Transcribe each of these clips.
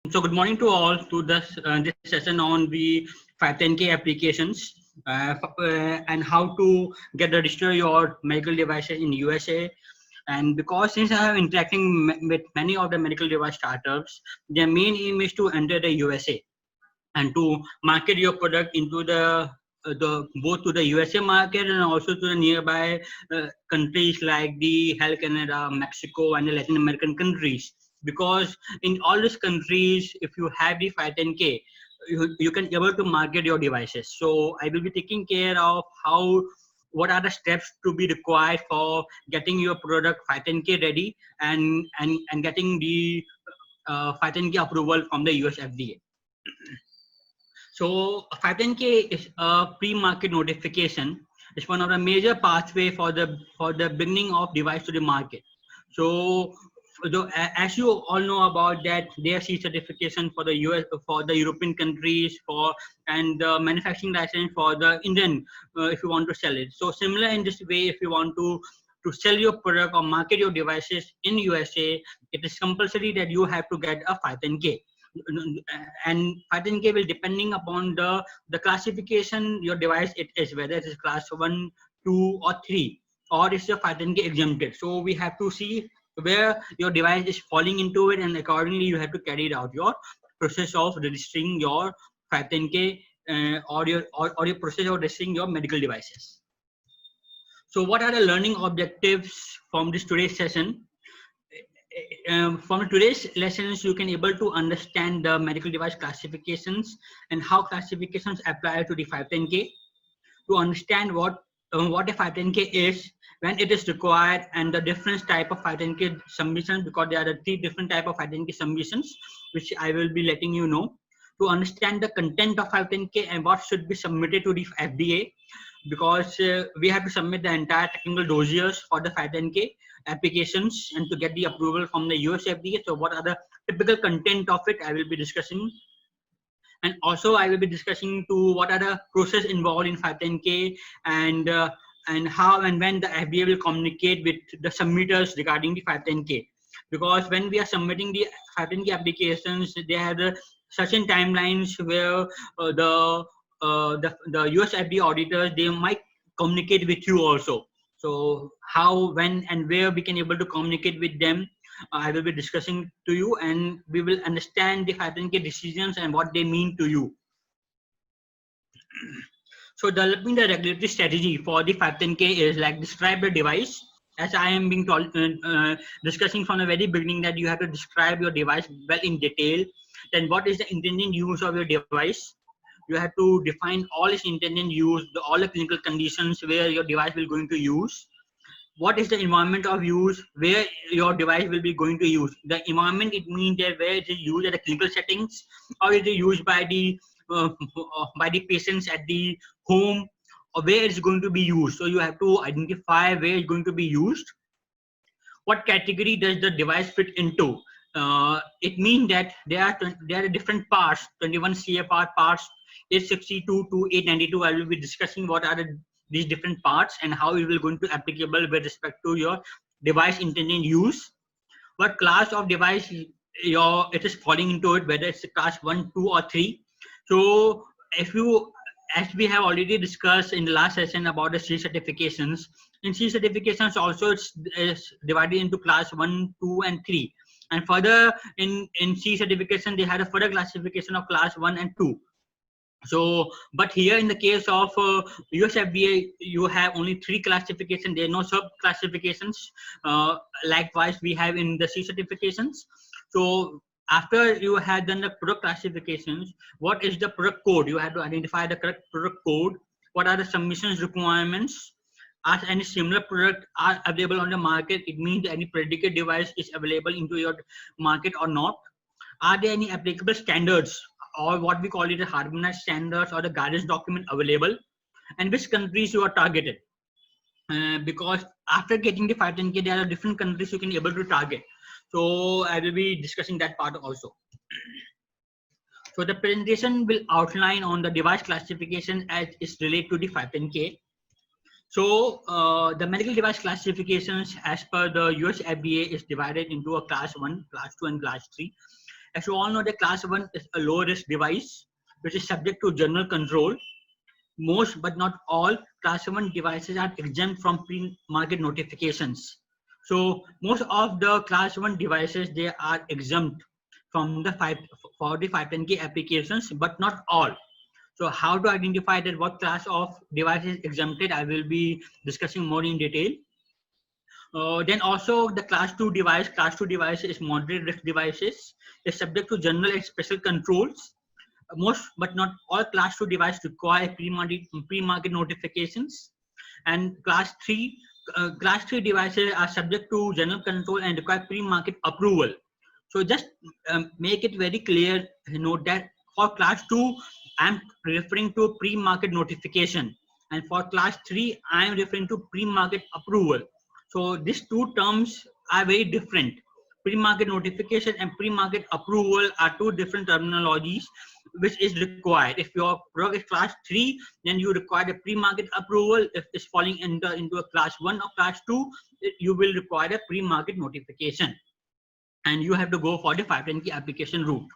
So good morning to all to this session on the 510K applications and how to get register your medical devices in USA. And because since I have interacting with many of the medical device startups, their main aim is to enter the USA and to market your product into the both to the USA market and also to the nearby countries like the Hell Canada, Mexico, and the Latin American countries. Because in all these countries, if you have the 510K, you can able to market your devices. So I will be taking care of how what are the steps to be required for getting your product 510K ready and getting the 510K approval from the US FDA. So 510K is a pre-market notification. It's one of the major pathway for the bringing of device to the market. So as you all know about that, their C certification for the US, for the European countries, for and the manufacturing license for the Indian, if you want to sell it. So similar in this way, if you want to sell your product or market your devices in USA, it is compulsory that you have to get a 510K. And 510K will depending upon the classification your device it is, whether it is class 1, 2 or 3, or it's a 510K exempted. So we have to see where your device is falling into it, and accordingly you have to carry out your process of registering your 510K or your process of registering your medical devices. So what are the learning objectives from this today's session? From today's lessons, you can able to understand the medical device classifications and how classifications apply to the 510K, to understand what a 510K is, when it is required, and the different type of 510K submissions, because there are three different type of 510K submissions, which I will be letting you know, to understand the content of 510K and what should be submitted to the FDA, because we have to submit the entire technical dossiers for the 510K applications and to get the approval from the US FDA. So what are the typical content of it, I will be discussing. And also I will be discussing to what are the process involved in 510K and how and when the FDA will communicate with the submitters regarding the 510K. Because when we are submitting the 510K applications, they have the certain timelines where the US FDA auditors, they might communicate with you also. So how, when, and where we can able to communicate with them, I will be discussing to you, and we will understand the 510K decisions and what they mean to you. So developing the regulatory strategy for the 510K is like describe the device. As I am being told, discussing from the very beginning, that you have to describe your device well in detail. Then what is the intended use of your device? You have to define all its intended use, all the clinical conditions where your device will going to use. What is the environment of use where your device will be going to use. The environment, it means that where it is used at the clinical settings, or it is used by the patients at the home, or where it's going to be used. So you have to identify where it's going to be used. What category does the device fit into? It means that there are different parts, 21 CFR parts, 862 to 892. I will be discussing what are these different parts and how it will going to applicable with respect to your device intended use. What class of device it is falling into it, whether it's class 1, 2 or 3. So if you, as we have already discussed in the last session about the C certifications, in C certifications also it's divided into class 1, 2 and 3. And further in C certification, they had a further classification of class 1 and 2. So, but here in the case of US FDA, you have only 3 classifications. There are no sub classifications. Likewise, we have in the C certifications. So after you have done the product classifications, what is the product code? You have to identify the correct product code. What are the submissions requirements? As any similar product are available on the market, it means any predicate device is available into your market or not. Are there any applicable standards, or what we call it a harmonized standards or the guidance document available, and which countries you are targeted? Because after getting the 510K, there are different countries you can able to target. So I will be discussing that part also. So the presentation will outline on the device classification as is related to the 510K. So the medical device classifications as per the US FDA is divided into a class 1, class 2 and class 3. As you all know, the class 1 is a low risk device which is subject to general control. Most but not all class 1 devices are exempt from pre-market notifications. So most of the class 1 devices, they are exempt from the 510K applications, but not all. So how to identify that what class of device is exempted, I will be discussing more in detail. Then also the class 2 device is moderate risk devices, is subject to general and special controls. Most but not all class 2 devices require pre-market notifications, and class 3 devices are subject to general control and require pre-market approval. So just make it very clear, note that for class 2 I'm referring to pre-market notification, and for class 3 I am referring to pre-market approval. So these two terms are very different. Pre-market notification and pre-market approval are two different terminologies which is required. If your product is class 3, then you require a pre-market approval. If it's falling into a class 1 or class 2, you will require a pre-market notification, and you have to go for the 510K application route.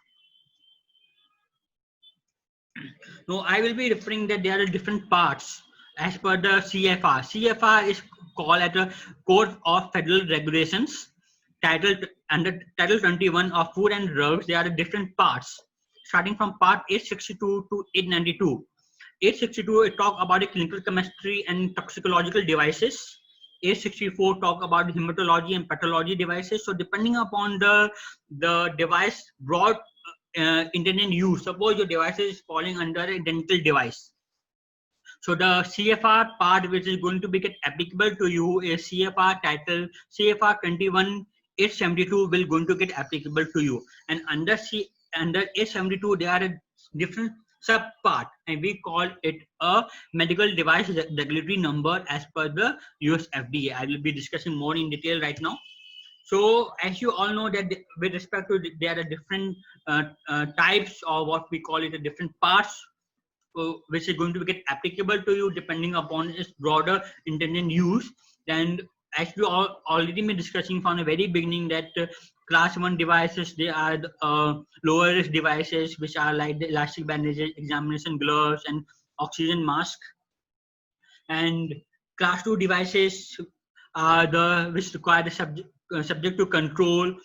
Now I will be referring that there are different parts as per the CFR. CFR is called as a Code of Federal Regulations. Under Title 21 of Food and Drugs, there are different parts, starting from Part 862 to 892. 862 it talk about the clinical chemistry and toxicological devices. 864 talk about hematology and pathology devices. So depending upon the device broad intended use, suppose your device is falling under a dental device. So the CFR part which is going to be applicable to you is CFR title CFR 21/872 will going to get applicable to you, and under 872 there are a different sub part, and we call it a medical device regulatory number as per the US FDA. I will be discussing more in detail right now. So as you all know that with respect to there are different types, or what we call it a different parts which is going to get applicable to you depending upon its broader intended use. Then as we all already been discussing from the very beginning that class 1 devices, they are lower risk devices which are like the elastic bandages, examination gloves and oxygen mask. And class 2 devices are the which require the subject to control,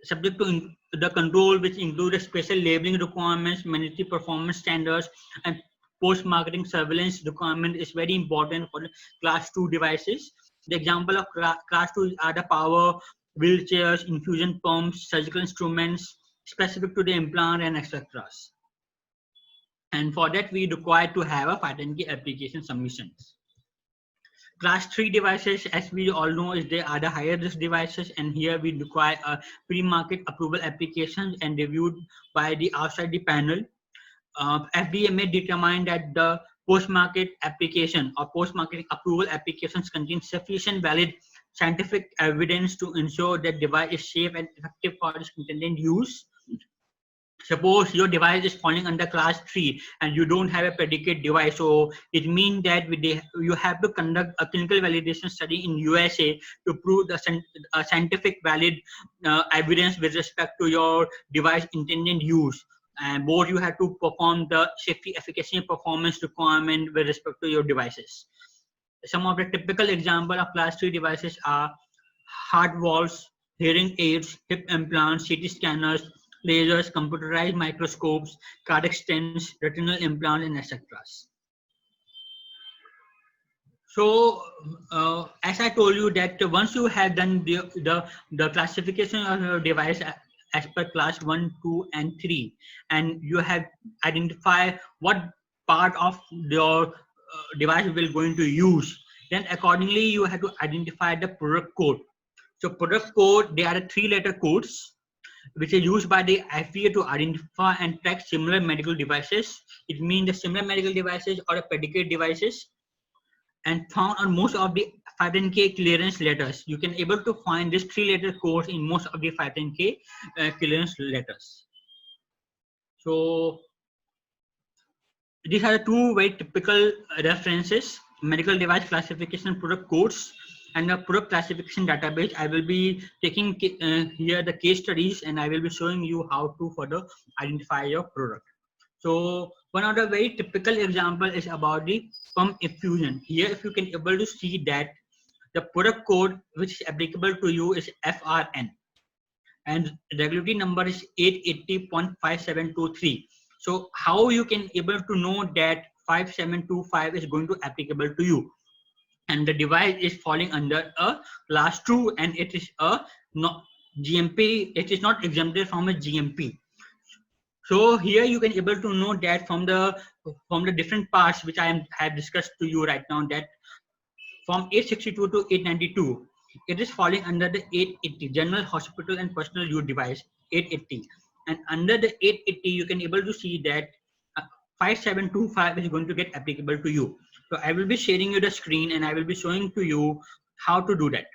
subject to the control which include special labeling requirements, mandatory performance standards, and post-marketing surveillance requirement is very important for the class 2 devices. The example of class 2 are the power wheelchairs, infusion pumps, surgical instruments specific to the implant, and etc. And for that we require to have a 510K application submissions. Class 3 devices, as we all know, is they are the higher risk devices, and here we require a pre-market approval applications and reviewed by the outside the panel. FDA may determine that the post-market application or post-market approval applications contain sufficient valid scientific evidence to ensure that device is safe and effective for its intended use. Suppose your device is falling under class 3 and you don't have a predicate device, so it means that you have to conduct a clinical validation study in USA to prove the scientific valid evidence with respect to your device intended use. And both you have to perform the safety, efficacy, and performance requirement with respect to your devices. Some of the typical example of class 3 devices are heart valves, hearing aids, hip implants, CT scanners, lasers, computerized microscopes, cardiac stents, retinal implants, and etc. So, as I told you that once you have done the classification of your device as per class 1, 2, and 3, and you have identified what part of your device will going to use, then accordingly you have to identify the product code. So product code, they are 3-letter codes which are used by the FDA to identify and track similar medical devices. It means the similar medical devices or predicate devices, and found on most of the 510K clearance letters. You can able to find this 3-letter codes in most of the 510K clearance letters. So these are the two very typical references: medical device classification product codes. and the product classification database, I will be taking here the case studies, and I will be showing you how to further identify your product. So one of the very typical example is about the pump infusion. Here, if you can able to see that the product code which is applicable to you is FRN, and regulatory number is 880.5723. So how you can able to know that 5725 is going to applicable to you, and the device is falling under a class 2, and it is a not GMP, it is not exempted from a GMP. So here you can able to know that from the different parts which have discussed to you right now, that from 862 to 892, it is falling under the 880 general hospital and personal use device 880, and under the 880 you can able to see that 5725 is going to get applicable to you. So I will be sharing you the screen, and I will be showing to you how to do that.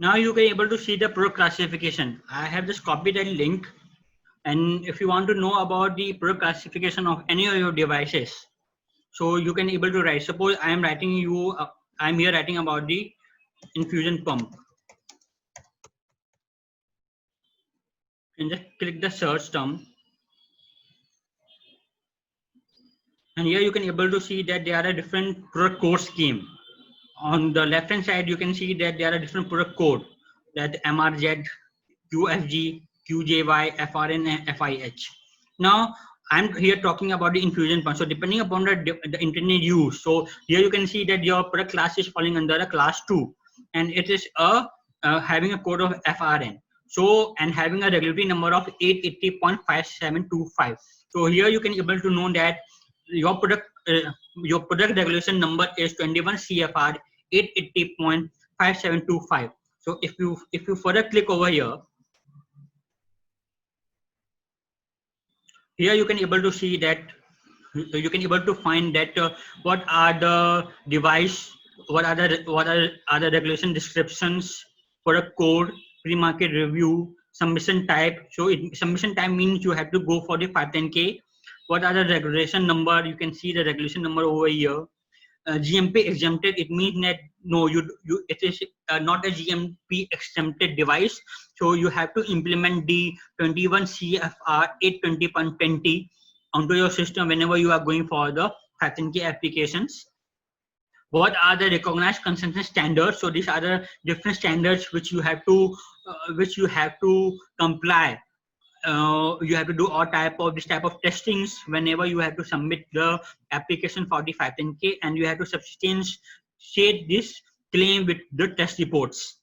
Now you can able to see the product classification. I have just copied that link, and if you want to know about the product classification of any of your devices, so you can able to write. Suppose I am writing you, I am here writing about the infusion pump, and just click the search term, and here you can able to see that there are a different product code scheme. On the left hand side you can see that there are different product code, that MRZ, QFG, QJY, FRN, and FIH. Now I'm here talking about the infusion pump. So depending upon the internet use, so here you can see that your product class is falling under a class 2, and it is having a code of FRN. So, and having a regulatory number of 880.5725. So here you can able to know that your product regulation number is 21 CFR 880.5725. So if you further click over here, you can able to see that you can able to find that what are the device, what are the regulation descriptions, product code, pre-market review, submission type. So submission type means you have to go for the 510K. What are the regulation number? You can see the regulation number over here. GMP exempted, it means that no, it is not a GMP exempted device. So you have to implement the 21 CFR 820.20 onto your system whenever you are going for the 510K applications. What are the recognized consumption standards? So these are the different standards which you have to comply. You have to do all this type of testings whenever you have to submit the application for the 510K, and you have to substantiate this claim with the test reports.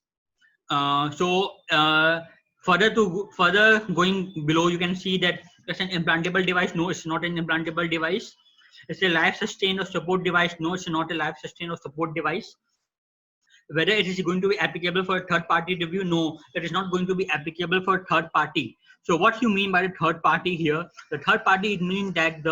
Further going below, you can see that it's an implantable device. No, it's not an implantable device. It's a life sustain or support device. No, it's not a life sustain or support device. Whether it is going to be applicable for a third party review? No, it is not going to be applicable for third party. So what you mean by the third party here? The third party, it means that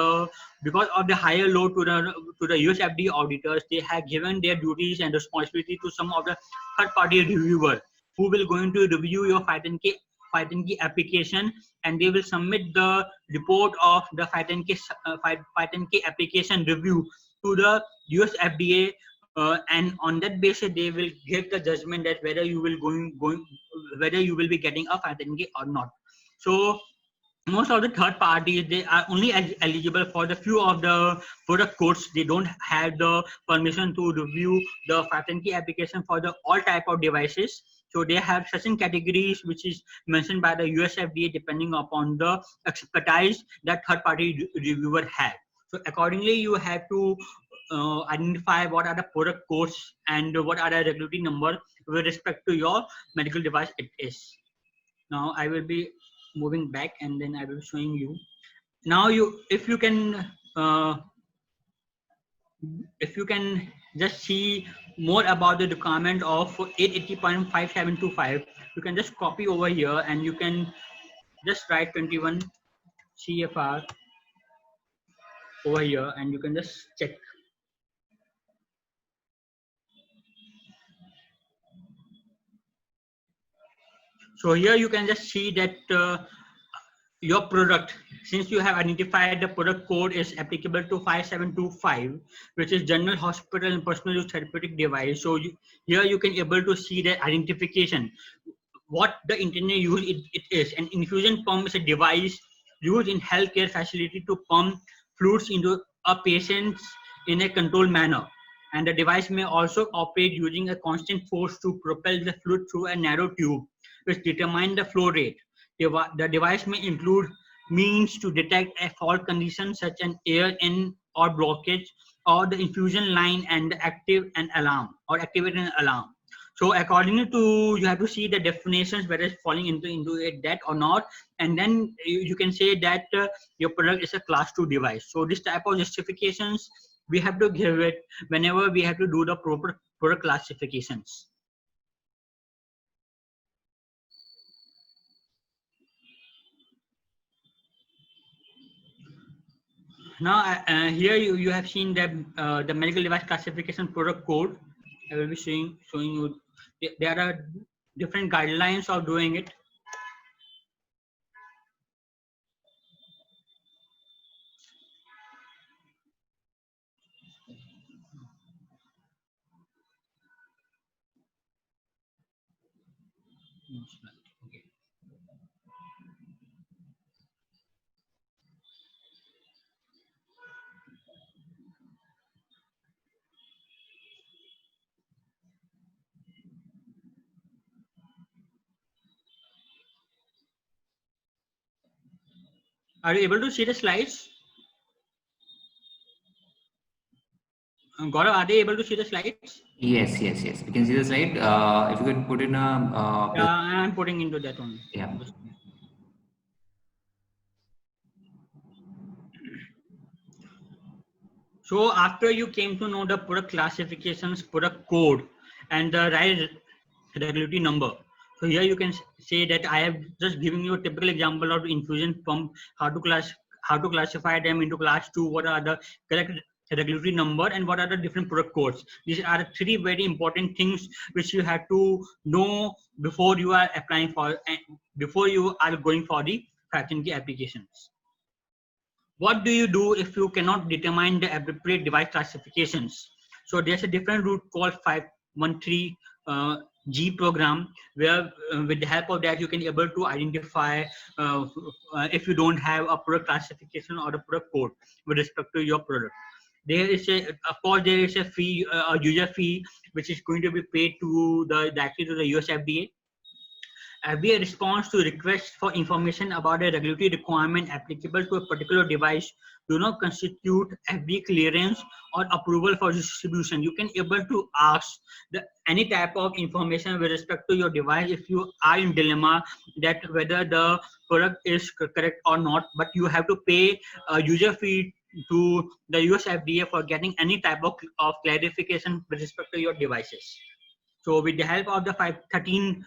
because of the higher load to the US FDA auditors, they have given their duties and responsibility to some of the third party reviewer who will going to review your 510K 510K application, and they will submit the report of the 510K application review to the US FDA, and on that basis they will give the judgment that whether you will whether you will be getting a 510K or not. So most of the third parties, they are only eligible for the few of the product codes. They don't have the permission to review the 510K application for the all type of devices. So they have certain categories which is mentioned by the US FDA depending upon the expertise that third party reviewer have. So accordingly you have to identify what are the product codes and what are the regulatory number with respect to your medical device it is. Now I will be moving back and then I will be showing you. Now if you can just see more about the requirement of 880.5725, you can just copy over here and you can just write 21 CFR over here and you can just check. So here you can just see that your product, since you have identified the product code is applicable to 5725, which is general hospital and personal use therapeutic device. So here you can able to see the identification, what the intended use it is. An infusion pump is a device used in healthcare facility to pump fluids into a patient in a controlled manner. And the device may also operate using a constant force to propel the fluid through a narrow tube, which determine the flow rate. The device may include means to detect a fault condition such as air in or blockage, or the infusion line and active an alarm or activate an alarm. So accordingly to, you have to see the definitions whether it's falling into it that or not, and then you can say that your product is a class 2 device. So this type of justifications we have to give it whenever we have to do the proper product classifications. Now here you have seen that the medical device classification product code. I will be showing you there are different guidelines of doing it. Okay. Are you able to see the slides? Gaurav, are they able to see the slides? Yes. We can see the slide. If you could put in a. Yeah, I'm putting into that one. Yeah. So after you came to know the product classifications, product code, and the right regulatory number. So here you can say that I have just given you a typical example of infusion pump, how to classify them into class 2, what are the correct regulatory number, and what are the different product codes. These are the three very important things which you have to know before you are applying for, before you are going for the 510K applications. What do you do if you cannot determine the appropriate device classifications? So there's a different route called 513 G program, where with the help of that you can able to identify if you don't have a product classification or a product code with respect to your product. There is of course there is a fee, a user fee, which is going to be paid to directly to the US FDA. FDA response to requests for information about a regulatory requirement applicable to a particular device do not constitute FDA clearance or approval for distribution. You can able to ask any type of information with respect to your device if you are in dilemma that whether the product is correct or not, but you have to pay a user fee to the US FDA for getting any type of clarification with respect to your devices. So with the help of the 513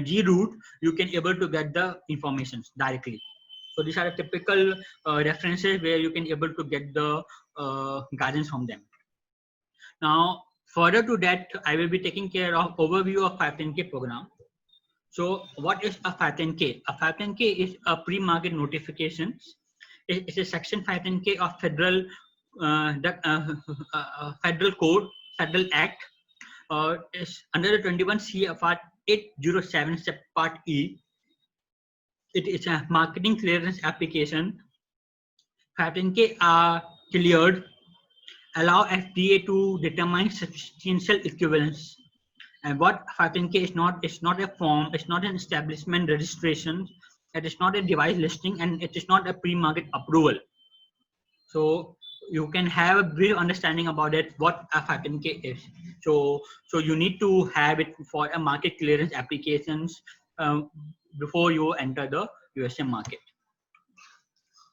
G route, you can able to get the information directly. So these are the typical references where you can able to get the guidance from them. Now, further to that, I will be taking care of overview of 510K program. So what is a 510K? A 510K is a pre-market notification. It's a Section 510K of Federal Code, Federal Act. Is under the 21 CFR 807 Part E. It is a marketing clearance application. 510K are cleared, allow FDA to determine substantial equivalence. And what 510K is not, it's not a form, it's not an establishment registration, it is not a device listing, and it is not a pre-market approval. So you can have a brief understanding about it, what a 510K is. So you need to have it for a market clearance applications before you enter the USA market.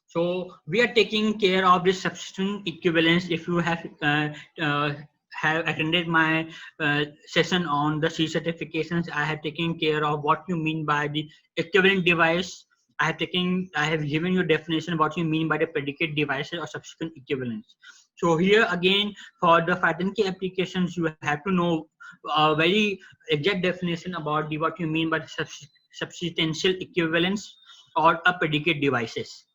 So we are taking care of this substitution equivalence. If you have attended my session on the C certifications, I have taken care of what you mean by the equivalent device. I have given you definition what you mean by the predicate devices or substitution equivalence. So here again, for the 510K applications, you have to know a very exact definition about what you mean by the substantial equivalence or a predicate devices.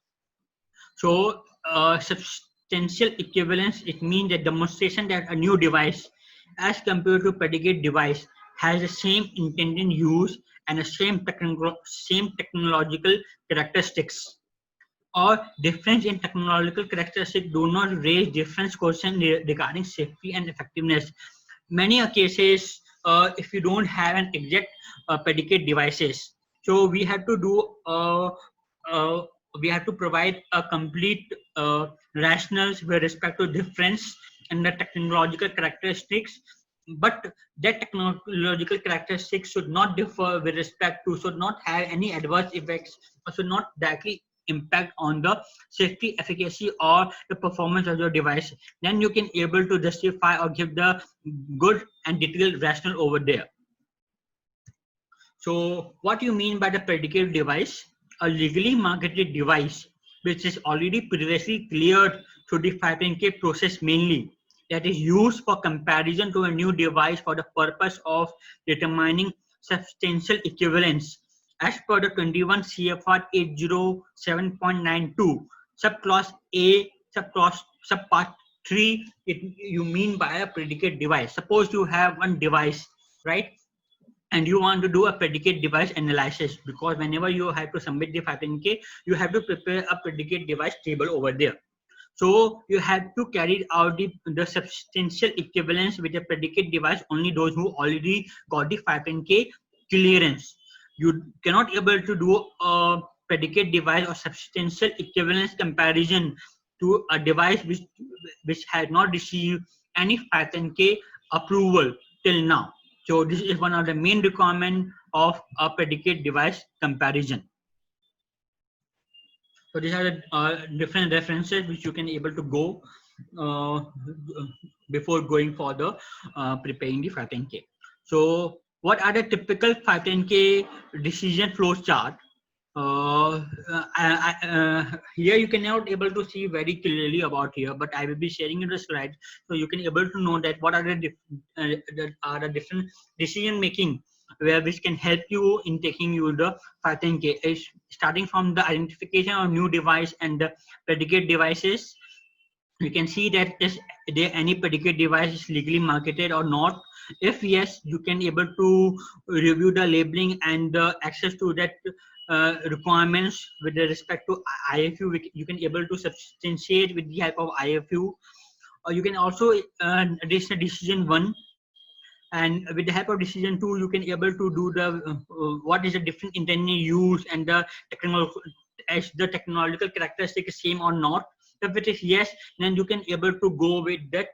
So substantial equivalence, it means the demonstration that a new device as compared to predicate device has the same intended use and the same technological characteristics, or difference in technological characteristics do not raise different questions regarding safety and effectiveness. Many cases, if you don't have an exact predicate devices, so we have to do we have to provide a complete rationals with respect to difference and the technological characteristics, but that technological characteristics should not differ with respect to, should not have any adverse effects, or should not directly impact on the safety, efficacy, or the performance of your device. Then you can able to justify or give the good and detailed rationale over there. So what you mean by the predicate device? A legally marketed device which is already previously cleared through the 510K process mainly, that is used for comparison to a new device for the purpose of determining substantial equivalence as per the 21 CFR 807.92 subclause A subpart 3. You mean by a predicate device. Suppose you have one device, right, and you want to do a predicate device analysis, because whenever you have to submit the 510K, you have to prepare a predicate device table over there. So you have to carry out the substantial equivalence with a predicate device only those who already got the 510K clearance. You cannot able to do a predicate device or substantial equivalence comparison to a device which had not received any 510K approval till now. So this is one of the main requirement of a predicate device comparison. So these are the different references which you can able to go before going for the preparing the 510K. So what are the typical 510K decision flow chart? Here you cannot able to see very clearly about here, but I will be sharing you the slide so you can able to know that what are the different decision making where which can help you in taking you the 510K. Is starting from the identification of new device and the predicate devices. You can see that is there any predicate device is legally marketed or not. If yes, you can able to review the labeling and the access to that requirements with respect to IFU. You can able to substantiate with the help of IFU, or you can also additional decision 1, and with the help of decision 2 you can able to do the what is the different intended use and the technological characteristic is same or not. If it is yes, then you can able to go with that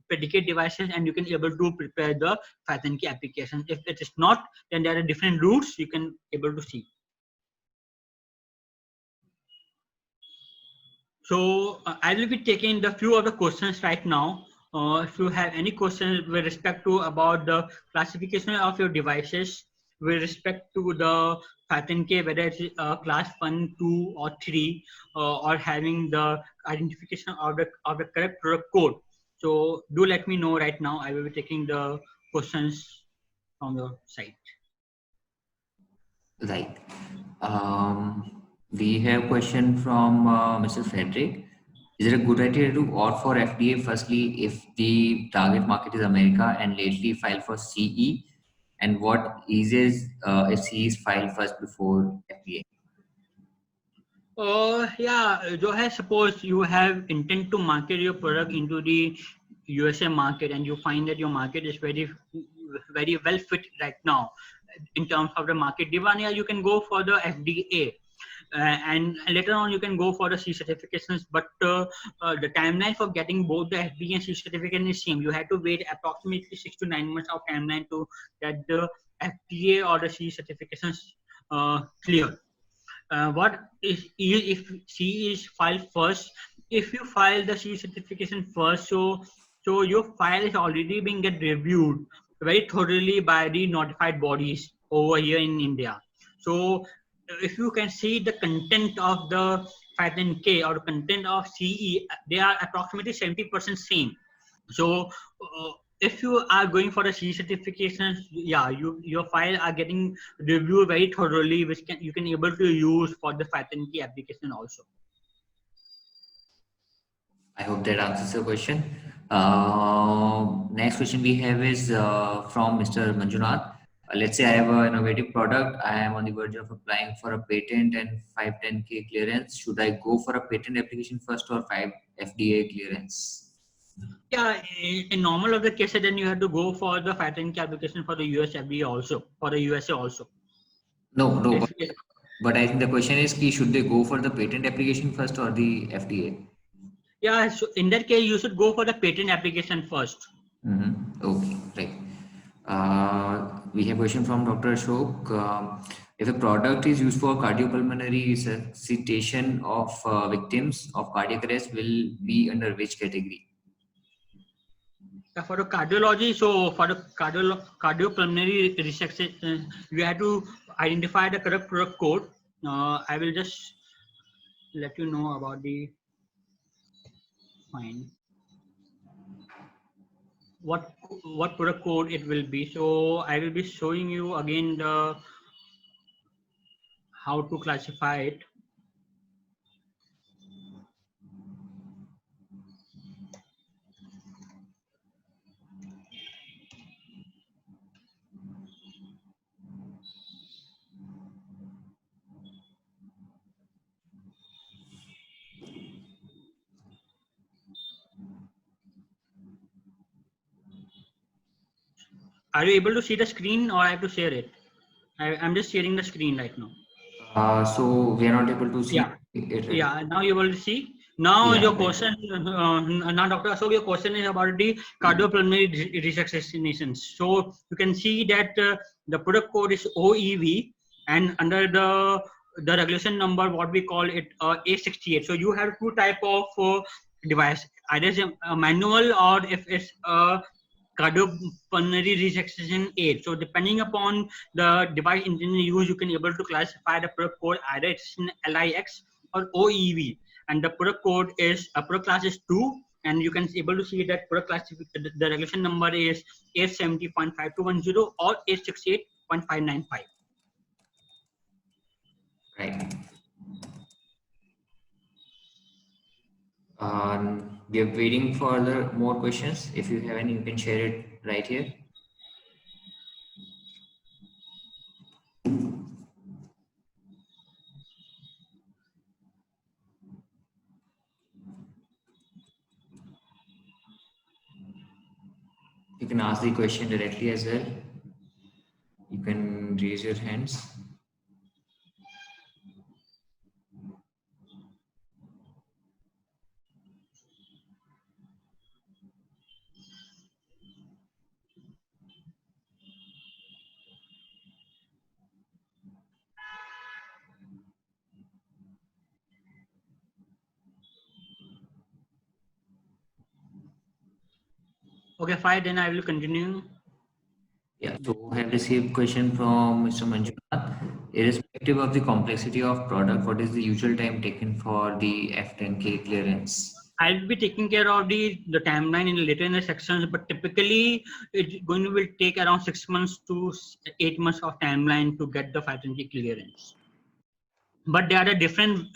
predicate devices and you can able to prepare the 510K application. If it is not, then there are different routes you can able to see. So I will be taking the few of the questions right now. If you have any questions with respect to about the classification of your devices, with respect to the 510K, whether it's class 1, 2, or 3, or having the identification of the correct product code. So do let me know right now. I will be taking the questions from the site. Right. We have question from Mr. Frederick. Is it a good idea to opt for FDA firstly if the target market is America and lately file for CE? And what eases if CE is filed first before FDA? Yeah, Johan, suppose you have intent to market your product into the USA market and you find that your market is very well fit right now in terms of the market demand. Yeah, you can go for the FDA. And later on you can go for the C certifications, but the timeline for getting both the FDA and C certificate is same. You have to wait approximately 6 to 9 months of timeline to get the FDA or the C certifications clear. What is if C is filed first? If you file the C certification first, so your file is already being get reviewed very thoroughly by the notified bodies over here in India. So if you can see the content of the 510K or content of CE, they are approximately 70% same. So if you are going for the C certifications, yeah, your file are getting reviewed very thoroughly, which you can able to use for the 510K application also. I hope that answers the question. Next question we have is from Mr. Manjunath. Let's say I have an innovative product. I am on the verge of applying for a patent and 510K clearance. Should I go for a patent application first or 5 FDA clearance? Yeah, in normal of the cases, then you have to go for the 510K application for the US FDA also, for the USA also. No, If, but I think the question is, should they go for the patent application first or the FDA? yeah, so in that case, you should go for the patent application first. Okay, right. We have a question from Dr. Ashok. If a product is used for cardiopulmonary resuscitation of victims of cardiac arrest, will be under which category? For the cardiology, so for the cardiopulmonary resuscitation, you have to identify the correct product code. I will just let you know about the fine what product code it will be. So I will be showing you again the how to classify it. Are you able to see the screen, or I have to share it? I'm just sharing the screen right now. So we are not able to see Yeah. it. Right? Yeah, now you will see. Now Yeah, your right. question, now Dr. Ashok, your question is about the cardiopulmonary resuscitation. So you can see that the product code is OEV, and under the regulation number, what we call it A68. So you have two type of device, either it's a manual or if it's a cardiopulmonary resuscitation aid. So depending upon the device engineer use, you can able to classify the product code either it's in LIX or OEV, and the product code is product class is 2, and you can able to see that product class the regulation number is 870.5210 or 868.595. Right. We are waiting for the more questions. If you have any, you can share it right here. You can ask the question directly as well. You can raise your hands. Okay, fine. Then I will continue. Yeah, so I have received question from Mr. Manjunath. Irrespective of the complexity of product, what is the usual time taken for the F10K clearance? I'll be taking care of the timeline later in the sections, but typically it's going to will take around 6 months to 8 months of timeline to get the 510K clearance. But there are different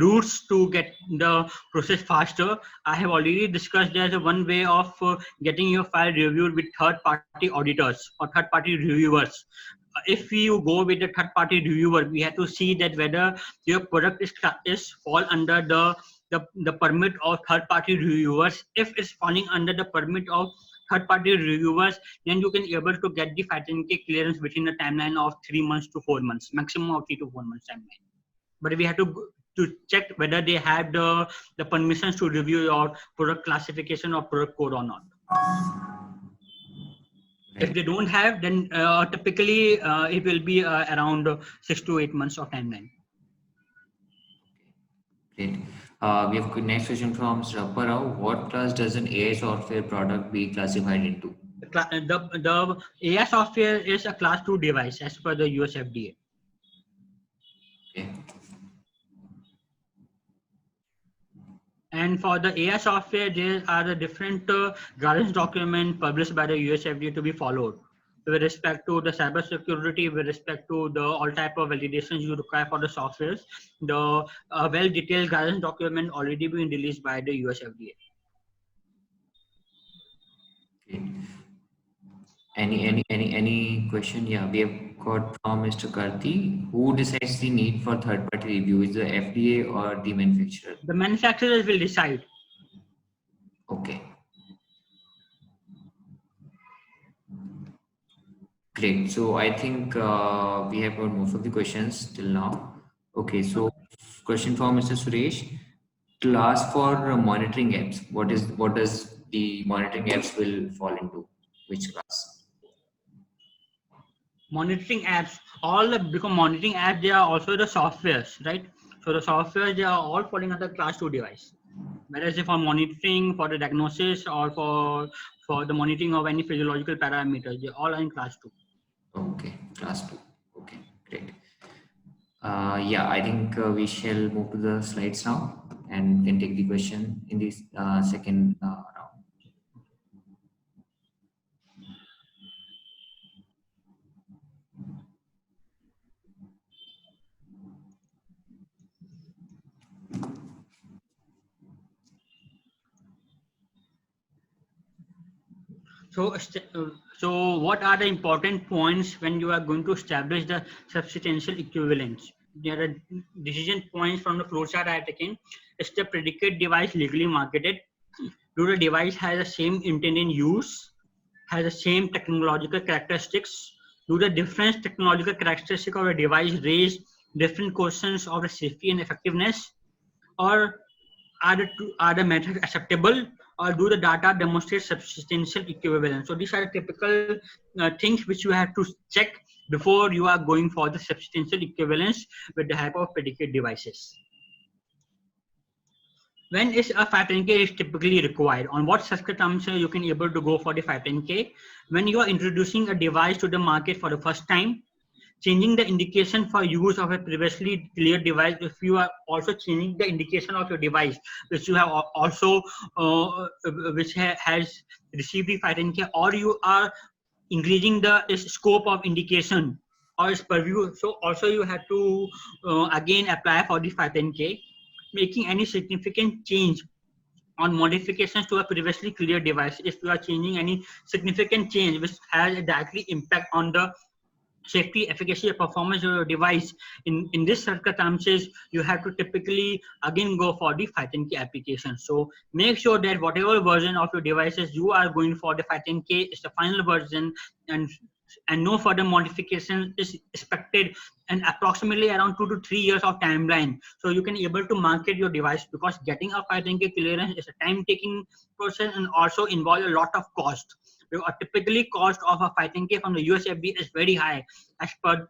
routes to get the process faster. I have already discussed there's a one way of getting your file reviewed with third-party auditors or third-party reviewers. If you go with the third-party reviewer, we have to see that whether your product is fall under the permit of third-party reviewers. If it's falling under the permit of third-party reviewers, then you can able to get the 510K clearance within the timeline of 3 months to 4 months, maximum of 3 to 4 months timeline. But we have to check whether they have the permissions to review your product classification or product code or not. If they don't have, then typically it will be around 6 to 8 months of timeline. Great. We have next question from Srappa Rao. What class does an AI software product be classified into? The AI software is a class 2 device as per the US FDA. Okay. And for the AI software, there are the different guidance documents published by the US FDA to be followed with respect to the cyber security, with respect to the all type of validations you require for the softwares. The well-detailed guidance document already been released by the US FDA. Okay. Any question? Yeah, we have got from Mr. Karthi. Who decides the need for third-party review? Is the FDA or the manufacturer? The manufacturers will decide. Okay. Great. So I think we have got most of the questions till now. Okay. So question from Mr. Suresh. Class for monitoring apps. What does the monitoring apps will fall into? Which class? Monitoring apps, because monitoring apps, they are also the softwares, right? So the softwares, they are all falling under class 2 device. Whereas if for monitoring, for the diagnosis, or for the monitoring of any physiological parameters, they all are in class 2. Okay, class 2. Okay, great. Yeah, I think we shall move to the slides now and can take the question in this second round. So what are the important points when you are going to establish the substantial equivalence? There are decision points from the flowchart I have taken. Is the predicate device legally marketed? Do the device has the same intended use? Has the same technological characteristics? Do the different technological characteristics of a device raise different questions of the safety and effectiveness? Or are the methods acceptable, or do the data demonstrate substantial equivalence? So these are the typical things which you have to check before you are going for the substantial equivalence with the help of predicate devices. When is a 510K is typically required? On what circumstances you can able to go for the 510K? When you are introducing a device to the market for the first time, changing the indication for use of a previously cleared device. If you are also changing the indication of your device, which you have also which has received the 510K, or you are increasing the scope of indication or its purview, so also you have to again apply for the 510K. Making any significant change on modifications to a previously cleared device, if you are changing any significant change which has a directly impact on the safety, efficacy, or performance of your device, in this circumstances, you have to typically again go for the 510K application. So make sure that whatever version of your devices you are going for the 510K is the final version, and no further modification is expected, and approximately around 2 to 3 years of timeline. So you can able to market your device, because getting a 510K clearance is a time-taking process and also involve a lot of cost. Typically cost of a 510K from the US FDA is very high. As per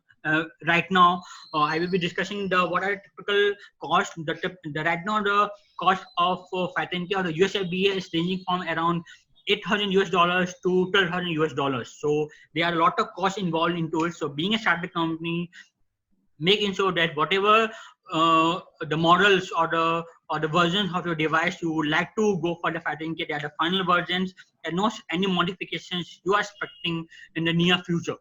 right now, I will be discussing what are typical cost. Right now the cost of 510K of the US FDA is ranging from around $8,000 to $12,000. So there are a lot of costs involved into it. So being a startup company, making sure that whatever the models or the or the versions of your device you would like to go for the 510K. They are the final versions and not any modifications you are expecting in the near future.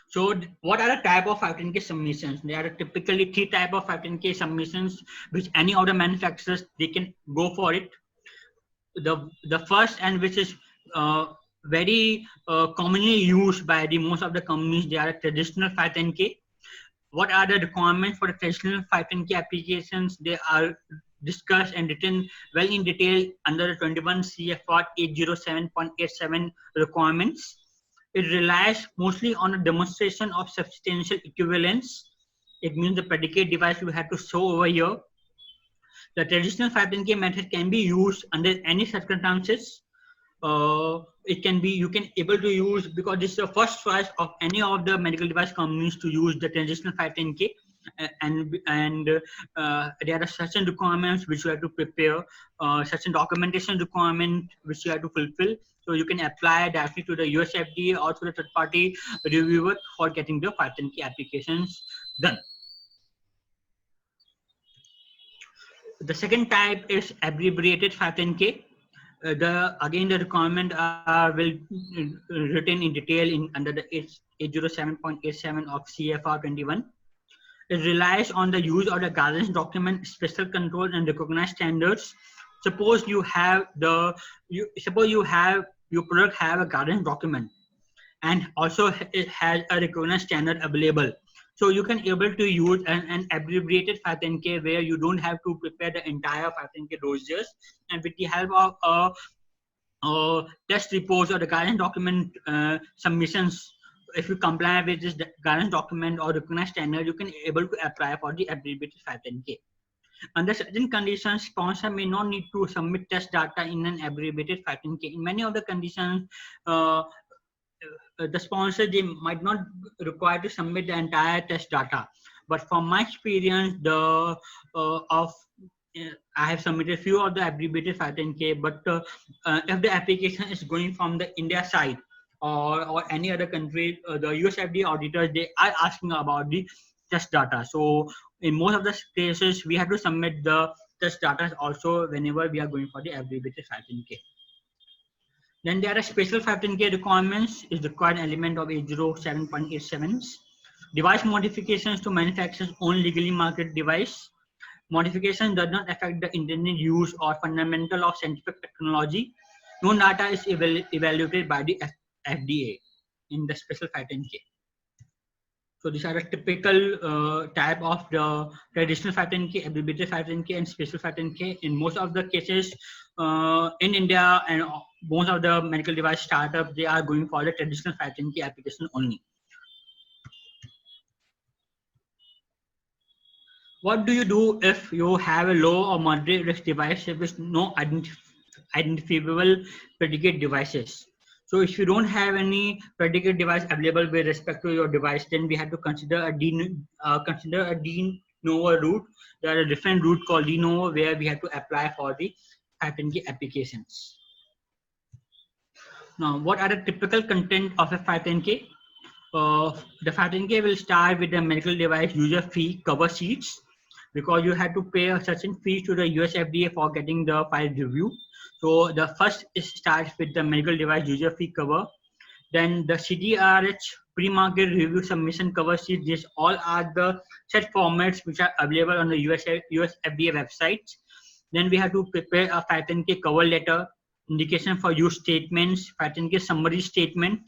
So what are the type of 510K submissions? There are typically 3 type of 510K submissions which any of the manufacturers they can go for it. The first, and which is very commonly used by the most of the companies, they are traditional 510K. What are the requirements for the traditional 510K applications? They are discussed and written well in detail under the 21 CFR 807.87 requirements. It relies mostly on a demonstration of substantial equivalence. It means the predicate device you have to show over here. The traditional 510K method can be used under any circumstances. It can be, you can able to use, because this is the first choice of any of the medical device companies to use the traditional 510K, and there are certain requirements which you have to prepare, certain documentation requirement which you have to fulfill. So you can apply directly to the US FDA or to the third party reviewer for getting the 510K applications done. The second type is abbreviated 510K. Again the requirement will written in detail under the 807.87 of CFR 21. It relies on the use of the guidance document, special controls and recognized standards. Suppose you have your product have a guidance document and also it has a recognized standard available. So you can able to use an abbreviated 510K where you don't have to prepare the entire 510K dossiers, and with the help of test reports or the guidance document submissions, if you comply with this guidance document or recognized standard, you can able to apply for the abbreviated 510K. Under certain conditions, sponsor may not need to submit test data in an abbreviated 510K. In many of the conditions, the sponsor, they might not require to submit the entire test data. But from my experience, I have submitted few of the abbreviated 510K, but if the application is going from the India side or any other country, the US FDA auditors, they are asking about the test data. So in most of the cases, we have to submit the test data also whenever we are going for the abbreviated 510K. Then there are special 510K requirements is the required element of 807.87. Device modifications to manufacturer's own legally marketed device. Modification does not affect the intended use or fundamental of scientific technology. No data is evaluated by the FDA in the special 510K. So these are the typical type of the traditional 510K, abbreviated 510K, and special 510K. In most of the cases in India and most of the medical device startups, they are going for the traditional 510K application only. What do you do if you have a low or moderate risk device with no identifiable predicate devices? So if you don't have any predicate device available with respect to your device, then we have to consider a de novo route. There are a different route called de novo where we have to apply for the 510K applications. Now, what are the typical content of a 510K? The 510K will start with the medical device user fee cover sheets, because you have to pay a certain fee to the US FDA for getting the file review. So the first starts with the medical device user fee cover. Then the CDRH pre-market review submission cover sheet. These all are the set formats which are available on the US FDA website. Then we have to prepare a 510K cover letter, indication for use statements, 510K summary statement,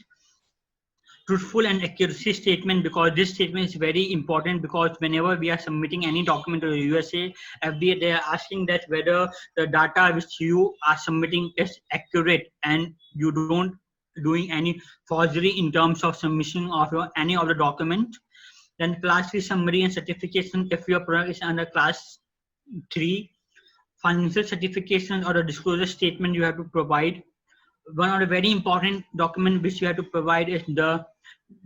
truthful and accuracy statement, because this statement is very important, because whenever we are submitting any document to the USA FDA, they are asking that whether the data which you are submitting is accurate and you don't doing any forgery in terms of submission of any of the document. Then class 3 summary and certification if your product is under class 3. Financial certification or a disclosure statement you have to provide. One of the very important document which you have to provide is the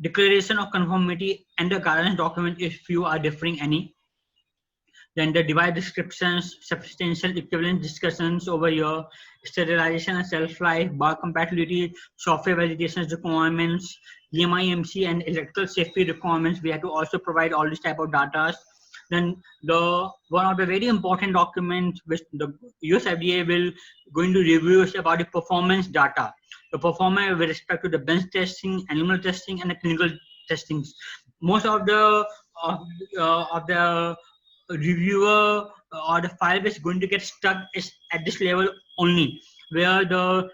declaration of conformity and the guidance document if you are differing any. Then the device descriptions, substantial equivalence discussions over here, sterilization and shelf life, bar compatibility, software validation requirements, EMI, MC and electrical safety requirements. We have to also provide all this type of data. then the one of the very important documents which the US FDA will going to review is about the performance data, the performance with respect to the bench testing, animal testing, and the clinical testings. Most of the reviewer or the file is going to get stuck is at this level only, where the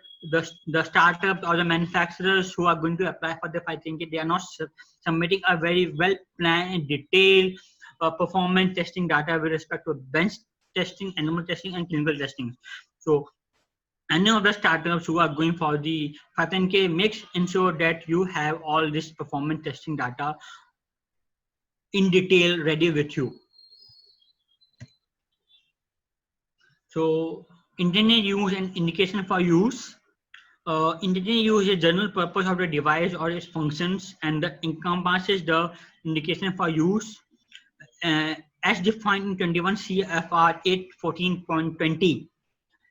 startups or the manufacturers who are going to apply for the 510K, they are not submitting a very well planned and detailed performance testing data with respect to bench testing, animal testing, and clinical testing. So any of the startups who are going for the 510K, make ensure that you have all this performance testing data in detail ready with you. So intended use and indication for use. Intended use is general purpose of the device or its functions, and encompasses the indication for use as defined in 21 CFR 814.20.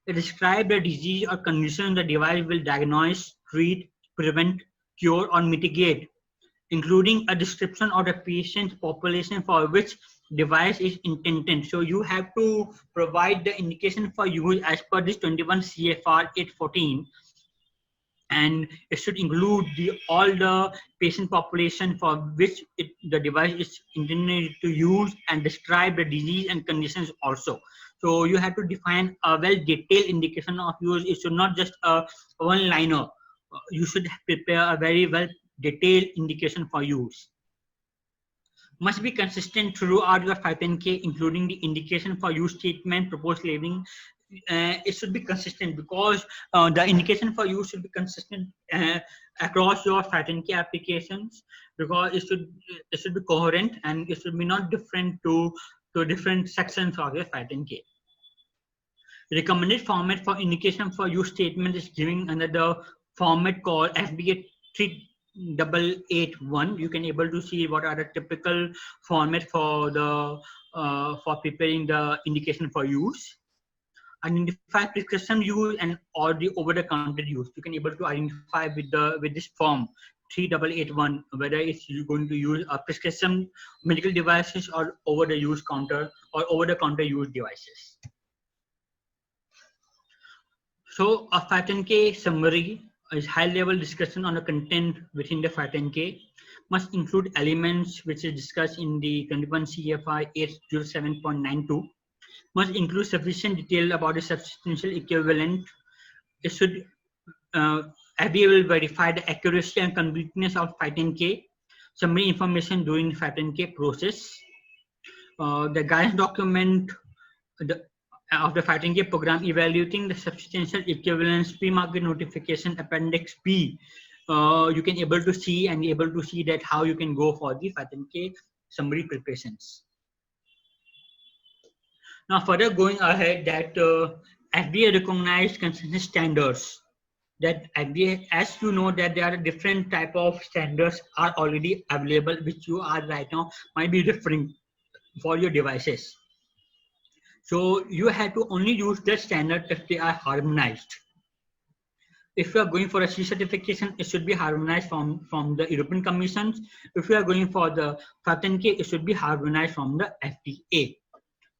It describes the disease or condition the device will diagnose, treat, prevent, cure, or mitigate, including a description of the patient population for which device is intended. So you have to provide the indication for use as per this 21 CFR 814, and it should include all the patient population for which the device is intended to use, and describe the disease and conditions also. So you have to define a well detailed indication of use. It should not just a one liner. You should prepare a very well detailed indication for use. Must be consistent throughout your 510K, including the indication for use statement, proposed labeling. It should be consistent, because the indication for use should be consistent across your 510K applications, because it should be coherent, and it should be not different to different sections of your 510K. Recommended format for indication for use statement is given under the format called FDA 3881. You can able to see what are the typical format for the for preparing the indication for use. Identify prescription use and or the over-the-counter use. You can able to identify with this form 3881 whether it's you going to use a prescription medical devices or over-the-counter use devices. So a 510K summary is high-level discussion on the content within the 510K. Must include elements which is discussed in the 21 CFR 807.92. Must include sufficient detail about the substantial equivalent. It should FDA will verify the accuracy and completeness of 510K. Summary information during the 510K process. The guidance document of the 510K program evaluating the substantial equivalence pre-market notification appendix P. You can able to see and able to see that how you can go for the 510K summary preparations. Now further going ahead, that FDA recognized consensus standards. That FDA, as you know, that there are different type of standards are already available, which you are right now might be referring for your devices. So you have to only use that standard if they are harmonized. If you are going for a C certification, it should be harmonized from the European Commission. If you are going for the 510K, it should be harmonized from the FDA.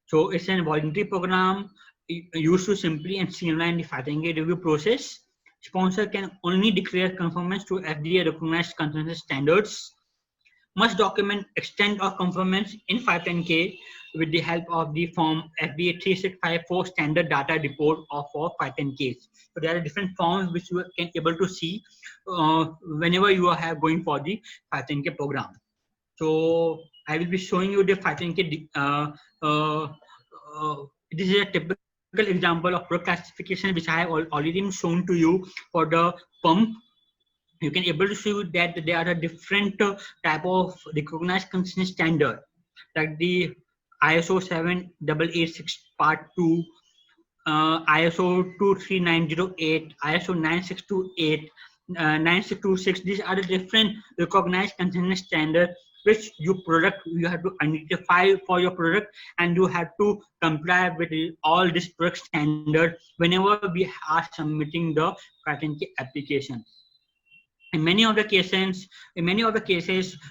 So it's a voluntary program used to simply and streamline the 510K review process. Sponsor can only declare conformance to FDA recognized consensus standards. Must document extent of conformance in 510K with the help of the form FDA 3654 standard data report for 510Ks. So there are different forms which you can able to see whenever you are going for the 510K program. So I will be showing you the 510K. This is a typical example of product classification which I have already shown to you for the pump. You can able to see that there are a different type of recognized consensus standard, like the ISO 7886 Part 2, ISO 23908, ISO 9628, 9626. These are the different recognized consensus standards which you have to identify for your product, and you have to comply with all these product standards whenever we are submitting the 510K application. In many of the cases,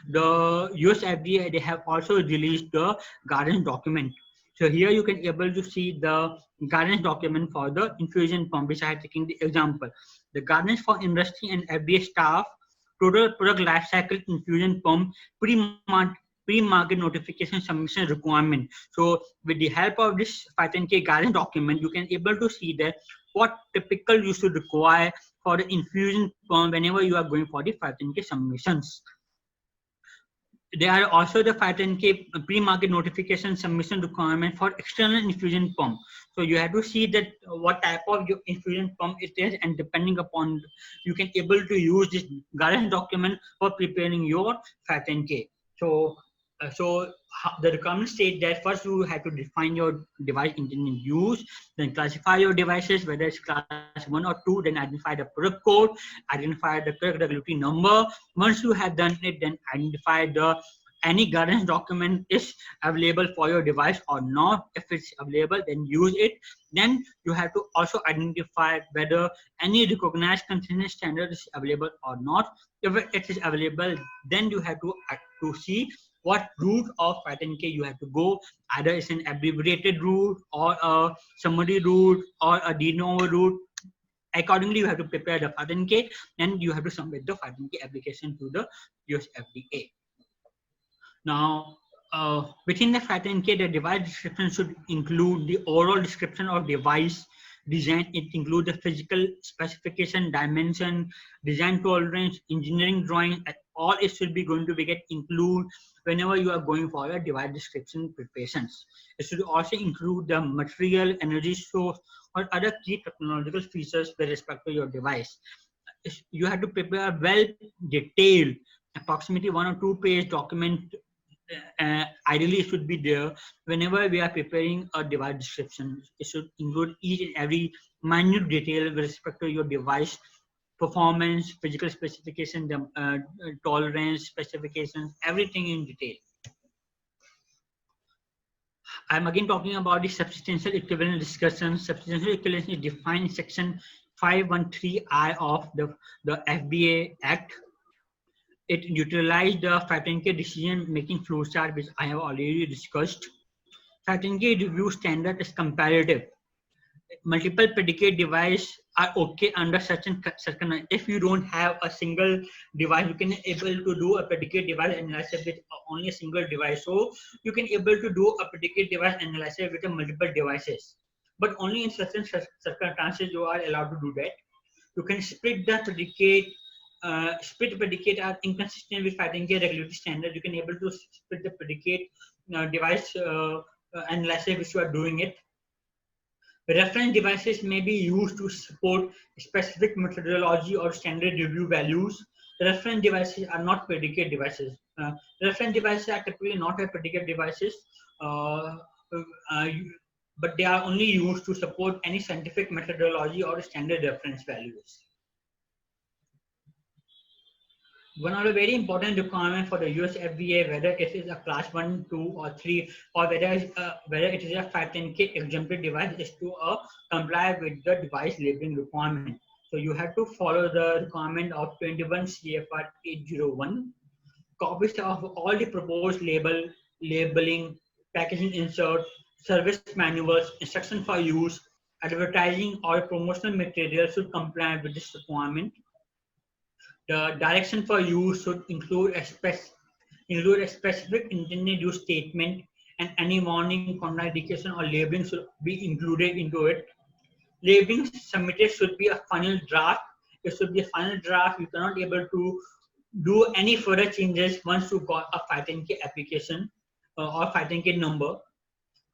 the US FDA, they have also released the guidance document. So here you can able to see the guidance document for the infusion pump, which I have taken the example. The guidance for industry and FDA staff, total product life cycle infusion pump, pre-market notification submission requirement. So with the help of this 510K guidance document, you can able to see that what typical you should require for the infusion pump whenever you are going for the 510K submissions. There are also the 510K pre-market notification submission requirement for external infusion pump. So you have to see that what type of your infusion pump it is, and depending upon, you can able to use this guidance document for preparing your 510K. So the requirements state that first you have to define your device intended use, then classify your devices, whether it's class 1 or 2, then identify the product code, identify the correct regulatory number. Once you have done it, then identify the any guidance document is available for your device or not. If it's available, then use it. Then you have to also identify whether any recognized consensus standard is available or not. If it is available, then you have to see what route of 510K you have to go. Either it's an abbreviated route or a summary route or a de novo route. Accordingly, you have to prepare the 510K and you have to submit the 510K application to the US FDA. Now, within the 510K, the device description should include the overall description of device design. It includes the physical specification, dimension, design tolerance, engineering drawing. All it should be going to be get include whenever you are going for a device description preparations. It should also include the material, energy source, or other key technological features with respect to your device. You have to prepare a well detailed, approximately 1 or 2 page document. Ideally it should be there whenever we are preparing a device description. It should include each and every minute detail with respect to your device performance, physical specification, tolerance specifications, everything in detail. I'm again talking about the substantial equivalence discussion. Substantial equivalence is defined in section 513I of the FBA Act. It utilized the 510K decision-making flowchart, which I have already discussed. 510K review standard is comparative. Multiple predicate device are okay under certain. If you don't have a single device, you can able to do a predicate device analysis with only a single device. So you can able to do a predicate device analysis with multiple devices. But only in certain circumstances you are allowed to do that. You can split the predicate. Split predicate are inconsistent with 510K regulatory standard. You can able to split the predicate device analysis which you are doing it. Reference devices may be used to support specific methodology or standard review values. Reference devices are not predicate devices. Reference devices are typically not predicate devices, but they are only used to support any scientific methodology or standard reference values. One of the very important requirements for the US FDA, whether it is a class 1, 2, or 3, or whether it is a 510K exemplary device, is to comply with the device labeling requirement. So you have to follow the requirement of 21 CFR 801. Copies of all the proposed labeling, packaging insert, service manuals, instruction for use, advertising, or promotional material should comply with this requirement. The direction for use should include a specific intended use statement, and any warning, contraindication, or labeling should be included into it. Labeling submitted should be a final draft. It should be a final draft. You cannot be able to do any further changes once you got a 510K application or 510K number.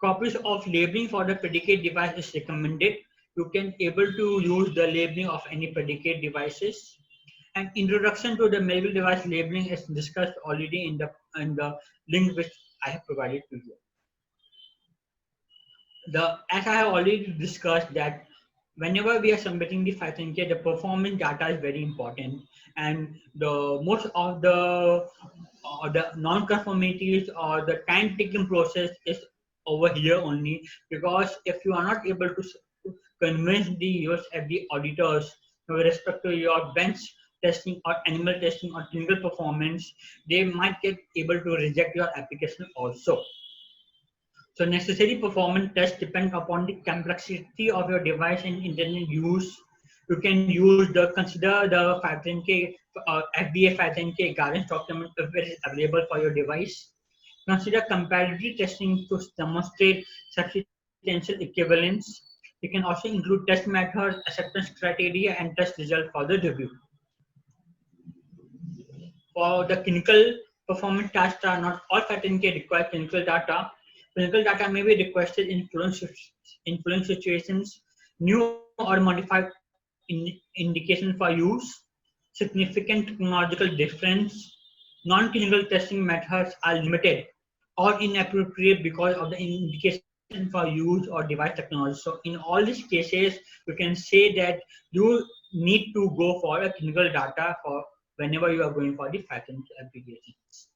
Copies of labeling for the predicate device is recommended. You can able to use the labeling of any predicate devices. And introduction to the medical device labeling is discussed already in the link which I have provided to you. As I have already discussed that whenever we are submitting the 510K, the performance data is very important, and the most of the non-conformities or the time-taking process is over here only, because if you are not able to convince the US FDA auditors with respect to your bench testing or animal testing or clinical performance, they might get able to reject your application also. So necessary performance tests depend upon the complexity of your device and intended use. You can use consider the 510K FDA 510K guidance document if it is available for your device. Consider comparative testing to demonstrate substantial equivalence. You can also include test methods, acceptance criteria, and test result for the review. For the clinical performance data, not all 510K require clinical data. Clinical data may be requested in fluent situations, new or modified indication for use, significant technological difference, non-clinical testing methods are limited or inappropriate because of the indication for use or device technology. So in all these cases, you can say that you need to go for a clinical data for whenever you are going for the 510K applications.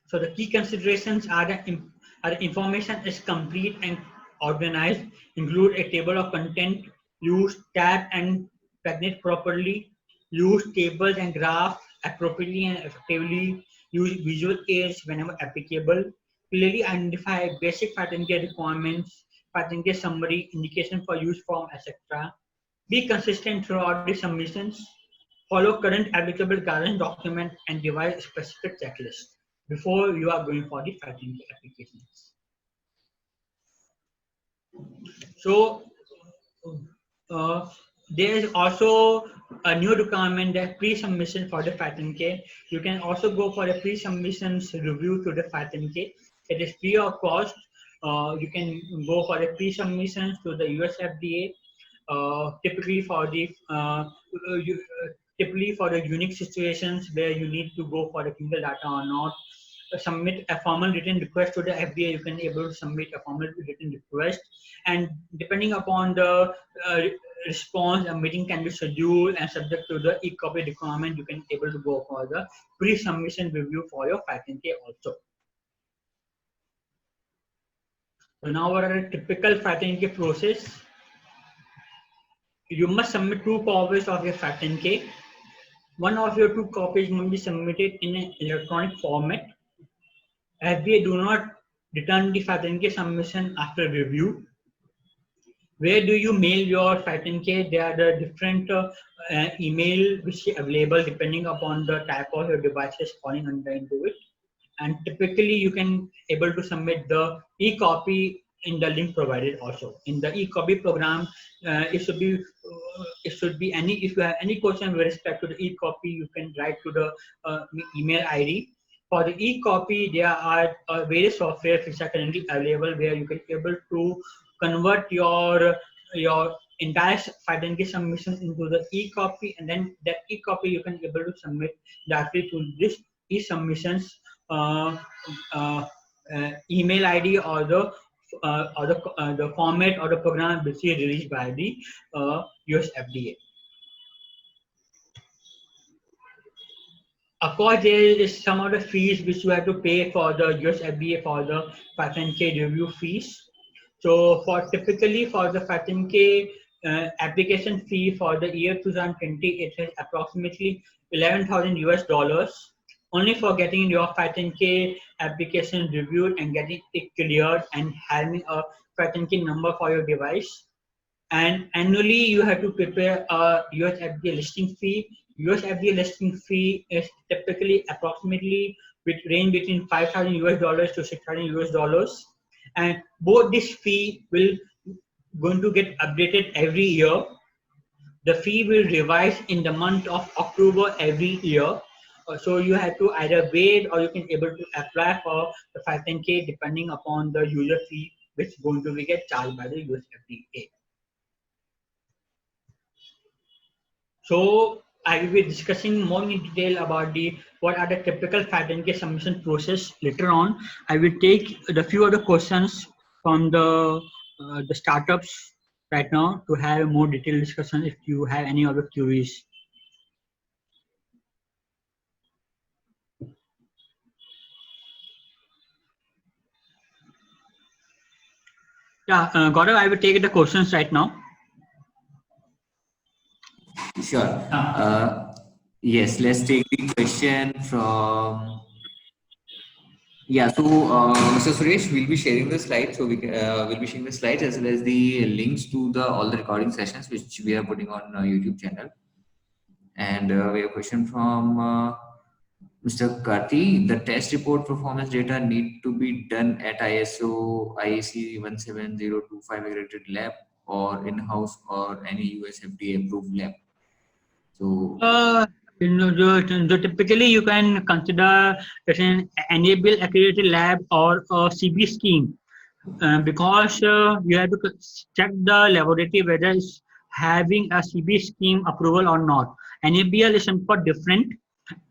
So the key considerations are the information is complete and organized, include a table of content, use tab and pregnant properly, use tables and graphs appropriately and effectively, use visual aids whenever applicable, clearly identify basic 510K requirements, 510K summary, indication for use form, etc. Be consistent throughout the submissions. Follow current applicable guidance document and device specific checklist before you are going for the 510K applications. So uh, there is also a new requirement that pre-submission for the 510K. You can also go for a pre-submissions review to the 510K. It is free of cost. You can go for a pre-submissions to the US FDA. Typically for the typically for the unique situations where you need to go for the clinical data or not, submit a formal written request to the FDA. You can able to submit a formal written request, and depending upon the response, a meeting can be scheduled, and subject to the e-copy requirement, you can able to go for the pre-submission review for your 510K also. So now what are the typical 510K process? You must submit 2 copies of your 510K. One of your 2 copies must be submitted in an electronic format. FDA do not return the 510K submission after review. Where do you mail your 510K? There are the different email which is available depending upon the type of your devices falling under into it. And typically you can able to submit the e-copy in the link provided also. In the e-copy program, it should be any, if you have any question with respect to the e-copy, you can write to the email ID. For the e-copy, there are various software which are currently available where you can able to convert your entire 510K submission into the e-copy, and then that e-copy you can able to submit directly to this e-submissions email ID or the format or the program which is released by the US FDA. Of course, there is some other fees which you have to pay for the US FDA for the 510K review fees. So for typically for the 510K application fee for the year 2020, it is approximately 11,000 US dollars only for getting your 510K application reviewed and getting it cleared and having a 510K number for your device. And annually you have to prepare a US FDA listing fee. US FDA listing fee is typically approximately range between 5,000 US dollars to 6,000 US dollars, and both this fee will going to get updated every year. The fee will revise in the month of October every year. So you have to either wait or you can able to apply for the 510K depending upon the user fee which is going to be get charged by the US FDA. So I will be discussing more in detail about what are the typical 510K submission process later on. I will take the few other questions from the startups right now to have a more detailed discussion if you have any other queries. Yeah, Gaurav, I will take the questions right now. Sure. Yes, let's take the question from. Yeah, so Mr. Suresh, we'll be sharing the slides. So we'll be sharing the slides as well as the links to the all the recording sessions which we are putting on YouTube channel. And we have a question from Mr. Karthi. The test report performance data need to be done at ISO IEC 17025 accredited lab or in-house or any US FDA approved lab. So Typically you can consider it an enable accredited lab or a CB scheme, because you have to check the laboratory whether it's having a CB scheme approval or not. NABL is somewhat different.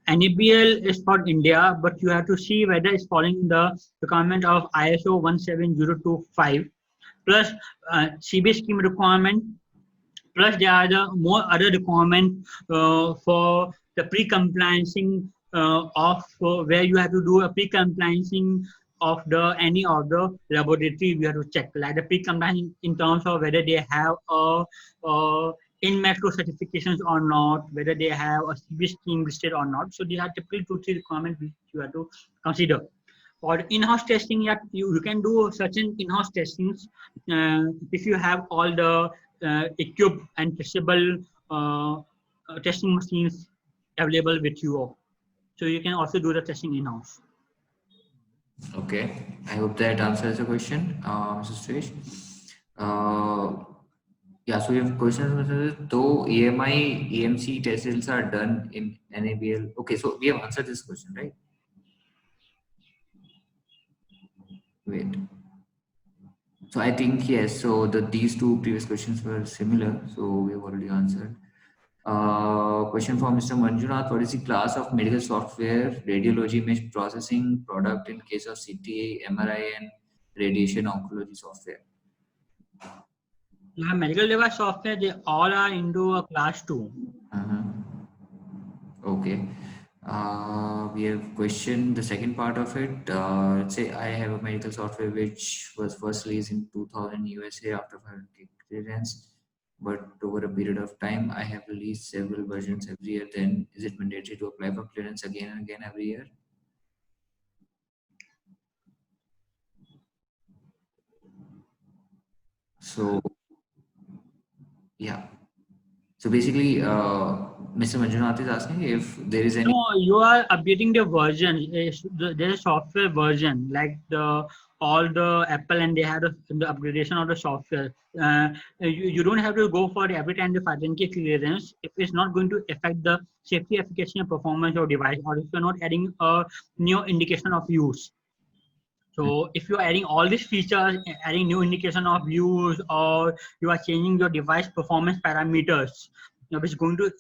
NABL is for India, but you have to see whether it's following the requirement of ISO 17025 plus CB scheme requirement. Plus, there are the more other requirements for the pre-compliancing of where you have to do a pre-compliancing of the any of the laboratory. We have to check like the pre-compliance in terms of whether they have in metro certifications or not, whether they have a CB scheme listed or not. So these are typically 2-3 requirements which you have to consider. For in-house testing, you can do certain in-house testings if you have all the equipped and testable testing machines available with you. So you can also do the testing in-house. Okay, I hope that answers the question, Mr. Suresh. Yeah, so we have questions. Though EMI, EMC test results are done in NABL. Okay, so we have answered this question, right? Wait. So I think yes. So these two previous questions were similar. So we have already answered. Question from Mr. Manjunath. What is the class of medical software radiology image processing product in case of CTA, MRI, and radiation oncology software? Yeah, medical device software, they all are into a class 2. Okay. We have questioned the second part of it. Let's say I have a medical software which was first released in 2000 USA after clearance, but over a period of time I have released several versions every year. Then is it mandatory to apply for clearance again and again every year? So yeah. So basically, Mr. Manjunath is asking if there is any. No, you are updating the version. There's a software version like all the Apple, and they had the upgradation of the software. You don't have to go for every time the 510K clearance if it's not going to affect the safety, efficacy, and performance of device, or if you're not adding a new indication of use. So if you are adding all these features, adding new indication of use, or you are changing your device performance parameters, which is going to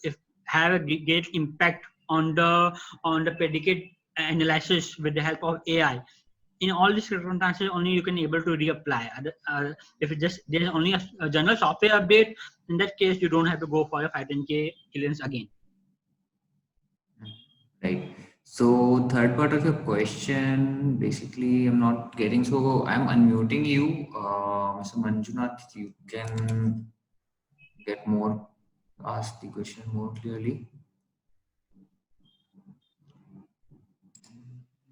have a great impact on the predicate analysis with the help of AI. In all these circumstances, only you can able to reapply. If it just there is only a general software update, in that case you don't have to go for a 510K clearance again. Right. So third part of your question, basically, I'm not getting. So I'm unmuting you, Mr. Manjunath. You can get more, ask the question more clearly.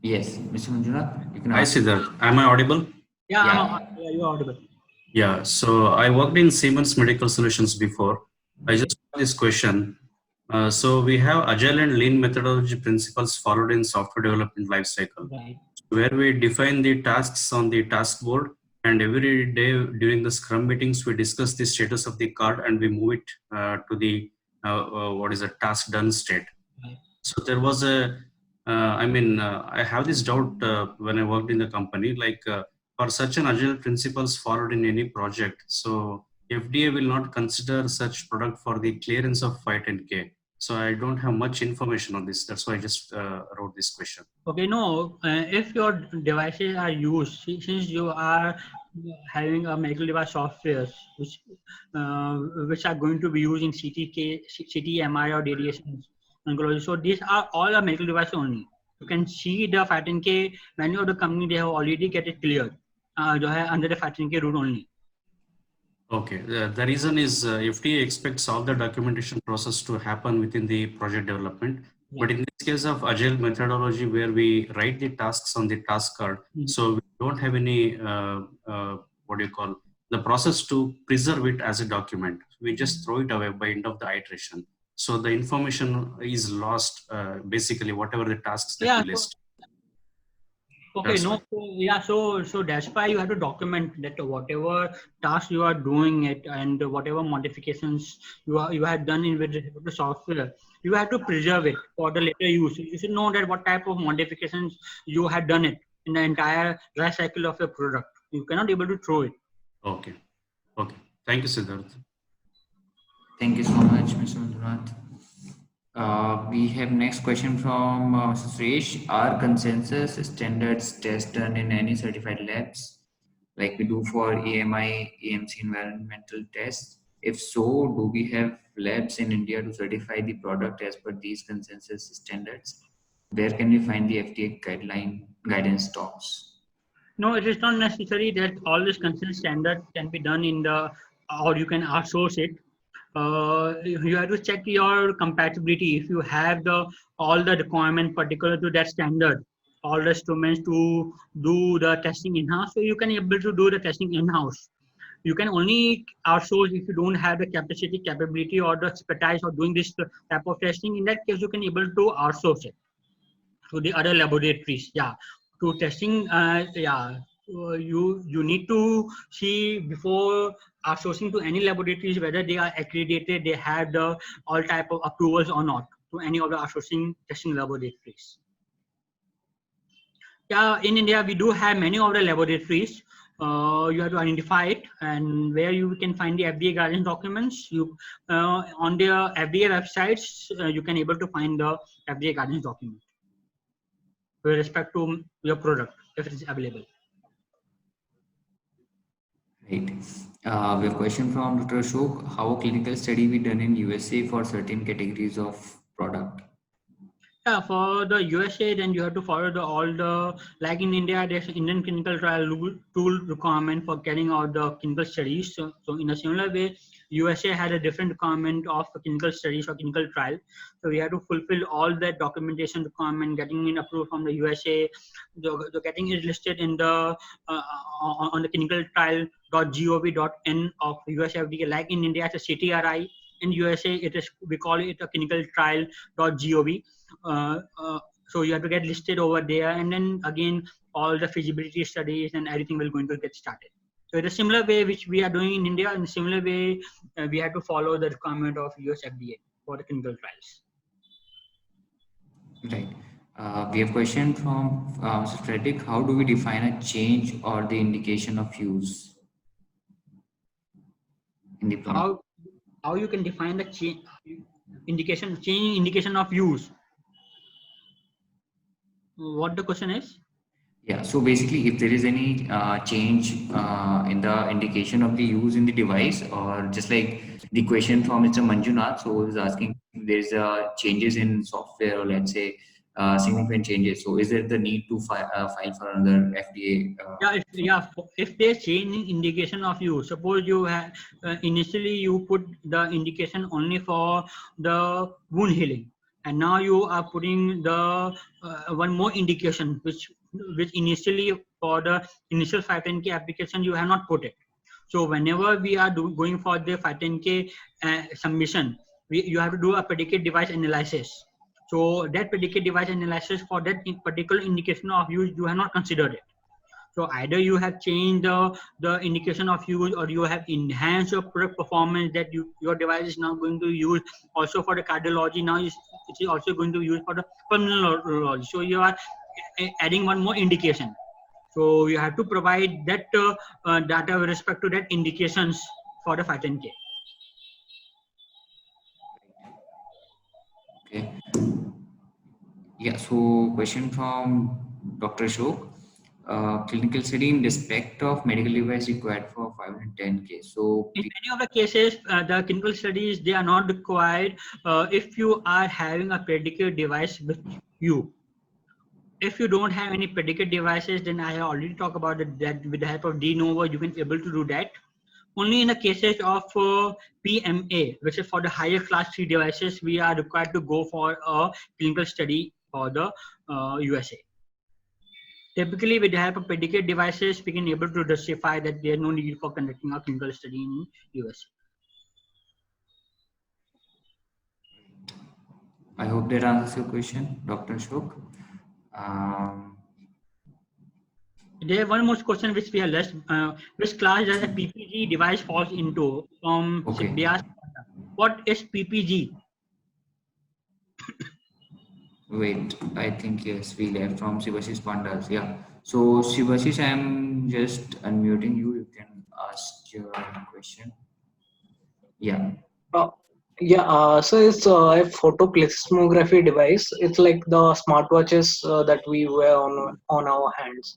Yes, Mr. Manjunath, you can ask. Hi, Siddharth. Am I audible? Yeah, you're audible. Yeah, so I worked in Siemens Medical Solutions before. I just got this question. So we have agile and lean methodology principles followed in software development lifecycle, right, where we define the tasks on the task board, and every day during the Scrum meetings we discuss the status of the card and we move it to the what is a task done state. right. So there was a I have this doubt when I worked in the company, like for such an agile principles followed in any project, so FDA will not consider such product for the clearance of 510K. So I don't have much information on this. That's why I just wrote this question. Okay, no, if your devices are used, since you are having a medical device software which are going to be used in CT, MRI, or radiation oncology, so these are all a medical device only. You can see the 510K many of the company, they have already get it cleared under the 510K route only. Okay, the reason is FDA expects all the documentation process to happen within the project development. Yeah. But in this case of agile methodology, where we write the tasks on the task card, so we don't have any what do you call the process to preserve it as a document. We just throw it away by end of the iteration. So the information is lost. Basically, whatever the tasks that Yeah. we list. Okay, That's no, why. yeah, so that's why you have to document that whatever task you are doing it and whatever modifications you have done in with the software, you have to preserve it for the later use. You should know that what type of modifications you had done it in the entire life cycle of your product. You cannot able to throw it. Okay. Okay. Thank you, Siddharth. Thank you so much, Mr. Manjunath. We have next question from Mr. Suresh. Are consensus standards tests done in any certified labs, like we do for AMI, AMC environmental tests? If so, do we have labs in India to certify the product as per these consensus standards? Where can we find the FDA guidance talks? No, it is not necessary that all this consent standard can be done in the, or you can outsource it. You have to check your compatibility. If you have all the requirement particular to that standard, all the instruments to do the testing in-house, so you can able to do the testing in-house. You can only outsource if you don't have the capability or the expertise of doing this type of testing. In that case, you can able to outsource it to the other laboratories. Yeah, to testing. Yeah, you need to see before outsourcing to any laboratories whether they are accredited, they have the all type of approvals or not to any of the outsourcing testing laboratories. Yeah, in India we do have many of the laboratories. You have to identify it and where you can find the FDA guidance documents. You on the FDA websites you can able to find the FDA guidance document with respect to your product if it is available. Right. We have a question from Dr. Ashok. How a clinical study be done in USA for certain categories of product? Yeah, for the USA, then you have to follow all the, like in India, there's Indian clinical trial tool requirement for carrying out the clinical studies. So in a similar way, USA had a different requirement of clinical studies or clinical trial. So we have to fulfill all that documentation requirement, getting it approved from the USA, the getting it listed in the on the clinical trial.gov.in of US FDA. Like in India, it's a CTRI. In USA, it is, we call it a clinical trial.gov. So you have to get listed over there, and then again all the feasibility studies and everything will going to get started. So in a similar way which we are doing in India, in a similar way we have to follow the requirement of US FDA for the clinical trials. Right. We have a question from Mr. Frederick. How do we define a change or the indication of use in the plan? How you can define the change indication of use? What the question is? Yeah, so basically if there is any change in the indication of the use in the device, or just like the question from Mr. Manjunath, so he was asking if there's changes in software, or let's say significant changes. So is there the need to file for another FDA? If there's change in indication of use, suppose you have initially you put the indication only for the wound healing, and now you are putting the one more indication which initially for the initial 510K application you have not put it. So whenever we are going for the 510K submission, you have to do a predicate device analysis. So that predicate device analysis for that particular indication of use, you have not considered it. So either you have changed the indication of use, or you have enhanced your product performance that your device is now going to use also for the cardiology. Now it is also going to use for the pulmonology. So you are adding one more indication. So you have to provide that data with respect to that indications for the 510K. Okay. Yeah, so question from Dr. Ashok. Clinical study in respect of medical device required for 510K. So in many of the cases, the clinical studies, they are not required if you are having a predicate device with you. If you don't have any predicate devices, then I already talked about that with the help of de novo, you can able to do that. Only in the cases of PMA, which is for the higher class 3 devices, we are required to go for a clinical study for the USA. Typically, with the help of predicate devices, we can able to justify that there is no need for conducting a clinical study in USA. I hope that answers your question, Dr. Ashok. There is one more question which we have left. Which class does a PPG device falls into? From Okay. Bias. What is PPG? Wait, I think yes, we left from Shivashish Pandas. Yeah. So Shivashish, I am just unmuting you. You can ask your question. Yeah. So it's a photoplethysmography device. It's like the smartwatches that we wear on our hands.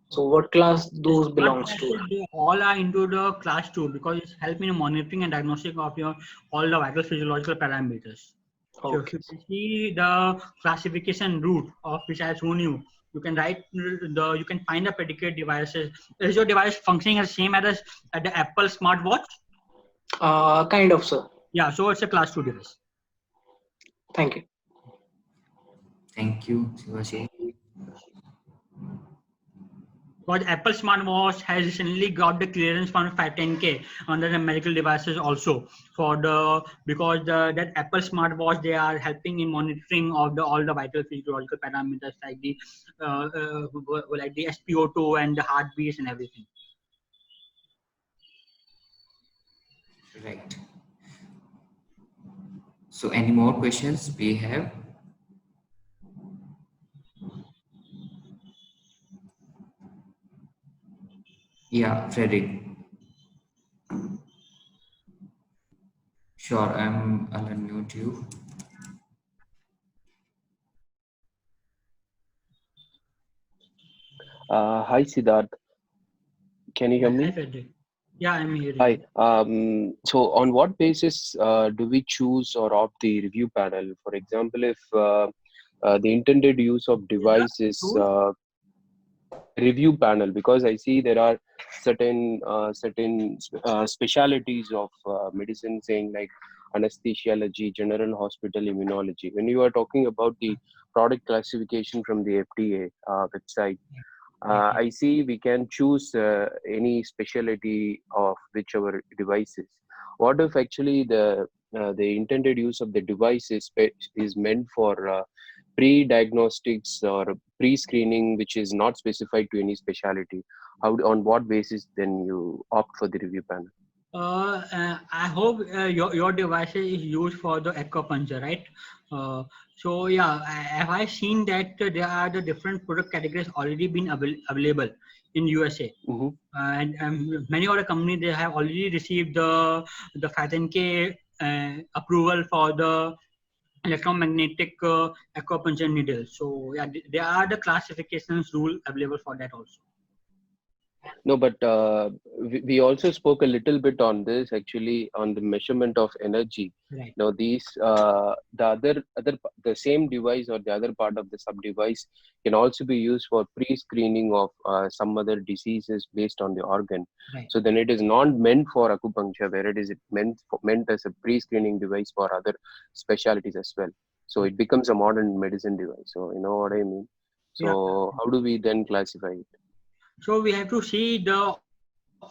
So what class those belongs to? They all are into the class 2 because it's helping in monitoring and diagnostic of your all the vital physiological parameters. So if Okay. you see the classification route of which I have shown you, you can write you can find the predicate devices. Is your device functioning as same as at the Apple smartwatch? Kind of, sir. Yeah, so it's a class 2 device. Thank you. Thank you, Shivashish. Because Apple smartwatch has recently got the clearance from 510K under the medical devices also for the because that Apple smartwatch they are helping in monitoring of all the vital physiological parameters like the SpO2 and the heartbeats and everything. Right. So any more questions we have? Yeah, Frederick. Sure, I'll unmute you. Hi, Siddharth. Can you hear me? Hi, Frederick. Yeah, I'm here. Hi. So, on what basis do we choose or opt the review panel? For example, if the intended use of device is review panel, because I see there are certain specialities of medicine, saying like anesthesiology, general hospital immunology. When you are talking about the product classification from the FDA website, I see we can choose any specialty of whichever devices. What if actually the intended use of the device is meant for pre-diagnostics or pre-screening, which is not specified to any specialty? On what basis then you opt for the review panel? I hope your device is used for the acupuncture, right? So yeah, have I seen that there are the different product categories already been available in USA, and many other companies they have already received the 510K approval for the electromagnetic acupuncture needle. So yeah, there are the classifications rule available for that also. No, but we also spoke a little bit on this actually on the measurement of energy. Right. Now these the same device or the other part of the sub device can also be used for pre-screening of some other diseases based on the organ. Right. So then it is not meant for acupuncture, where it is meant as a pre-screening device for other specialties as well. So it becomes a modern medicine device. So you know what I mean. So how do we then classify it? So we have to see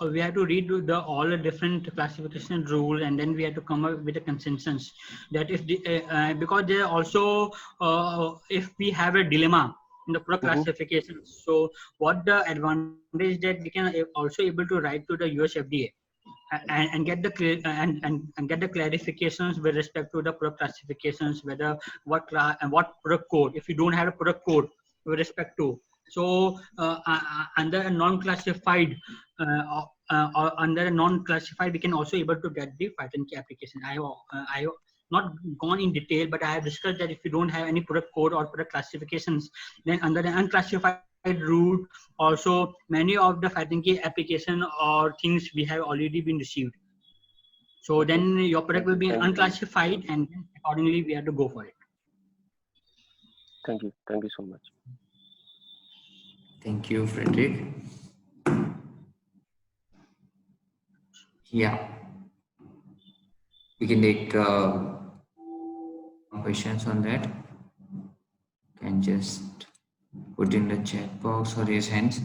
we have to read all the different classification rules, and then we have to come up with a consensus that if because there also if we have a dilemma in the product classification, so what the advantage that we can also able to write to the US FDA and get the and get the clarifications with respect to the product classifications, whether what class and what product code. If you don't have a product code with respect to, so under a non-classified or under a non-classified, we can also able to get the 510K application. I have not gone in detail, but I have discussed that if you don't have any product code or product classifications, then under the unclassified route, also many of the 510K application or things we have already been received. So then your product will be unclassified, and accordingly we have to go for it. Thank you. Thank you so much. Thank you, Frederick. Yeah, we can take questions on that. Can just put in the chat box or raise hands.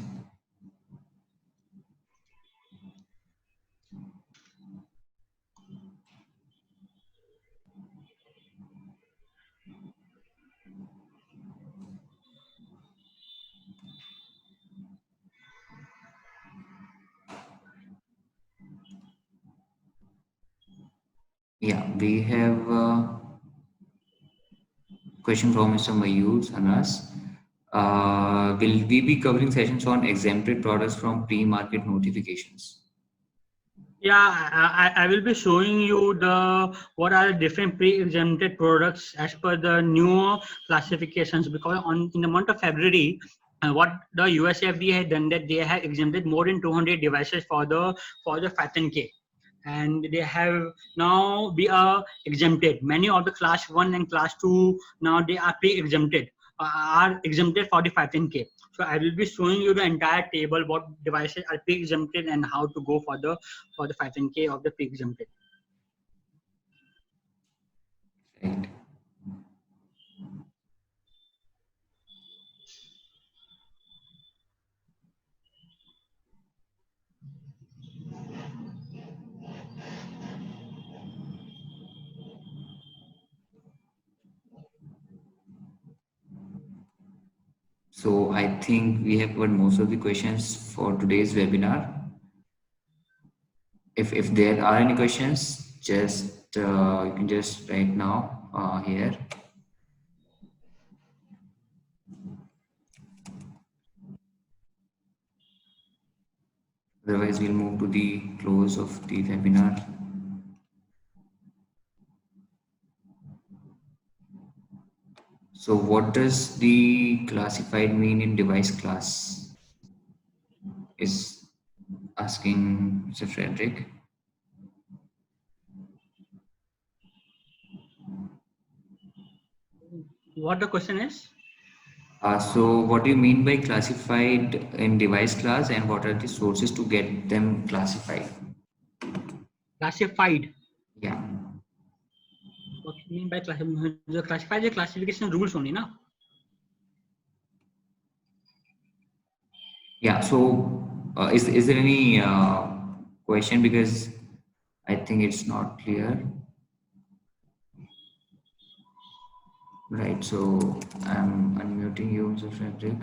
Yeah, we have a question from Mr. Mayur Sanas. Will we be covering sessions on exempted products from pre-market notifications? Yeah, I will be showing you the what are the different pre-exempted products as per the new classifications, because in the month of February, what the US FDA had done, that they have exempted more than 200 devices for the 510K, and they have now be exempted. Many of the class 1 and class 2 now they are pre-exempted, are exempted for the 510K. So I will be showing you the entire table, what devices are pre-exempted and how to go for the 510K of the pre-exempted. Right. So I think we have covered most of the questions for today's webinar. If there are any questions, just you can just write now here. Otherwise, we'll move to the close of the webinar. So what does the classified mean in device class? Is asking Mr. Frederick. What the question is? So what do you mean by classified in device class, and what are the sources to get them classified? Classified. Yeah. What do you mean by the classified? The classification rules only, na? Yeah. So is there any question, because I think it's not clear. Right. So I'm unmuting you, Mr. Frederick.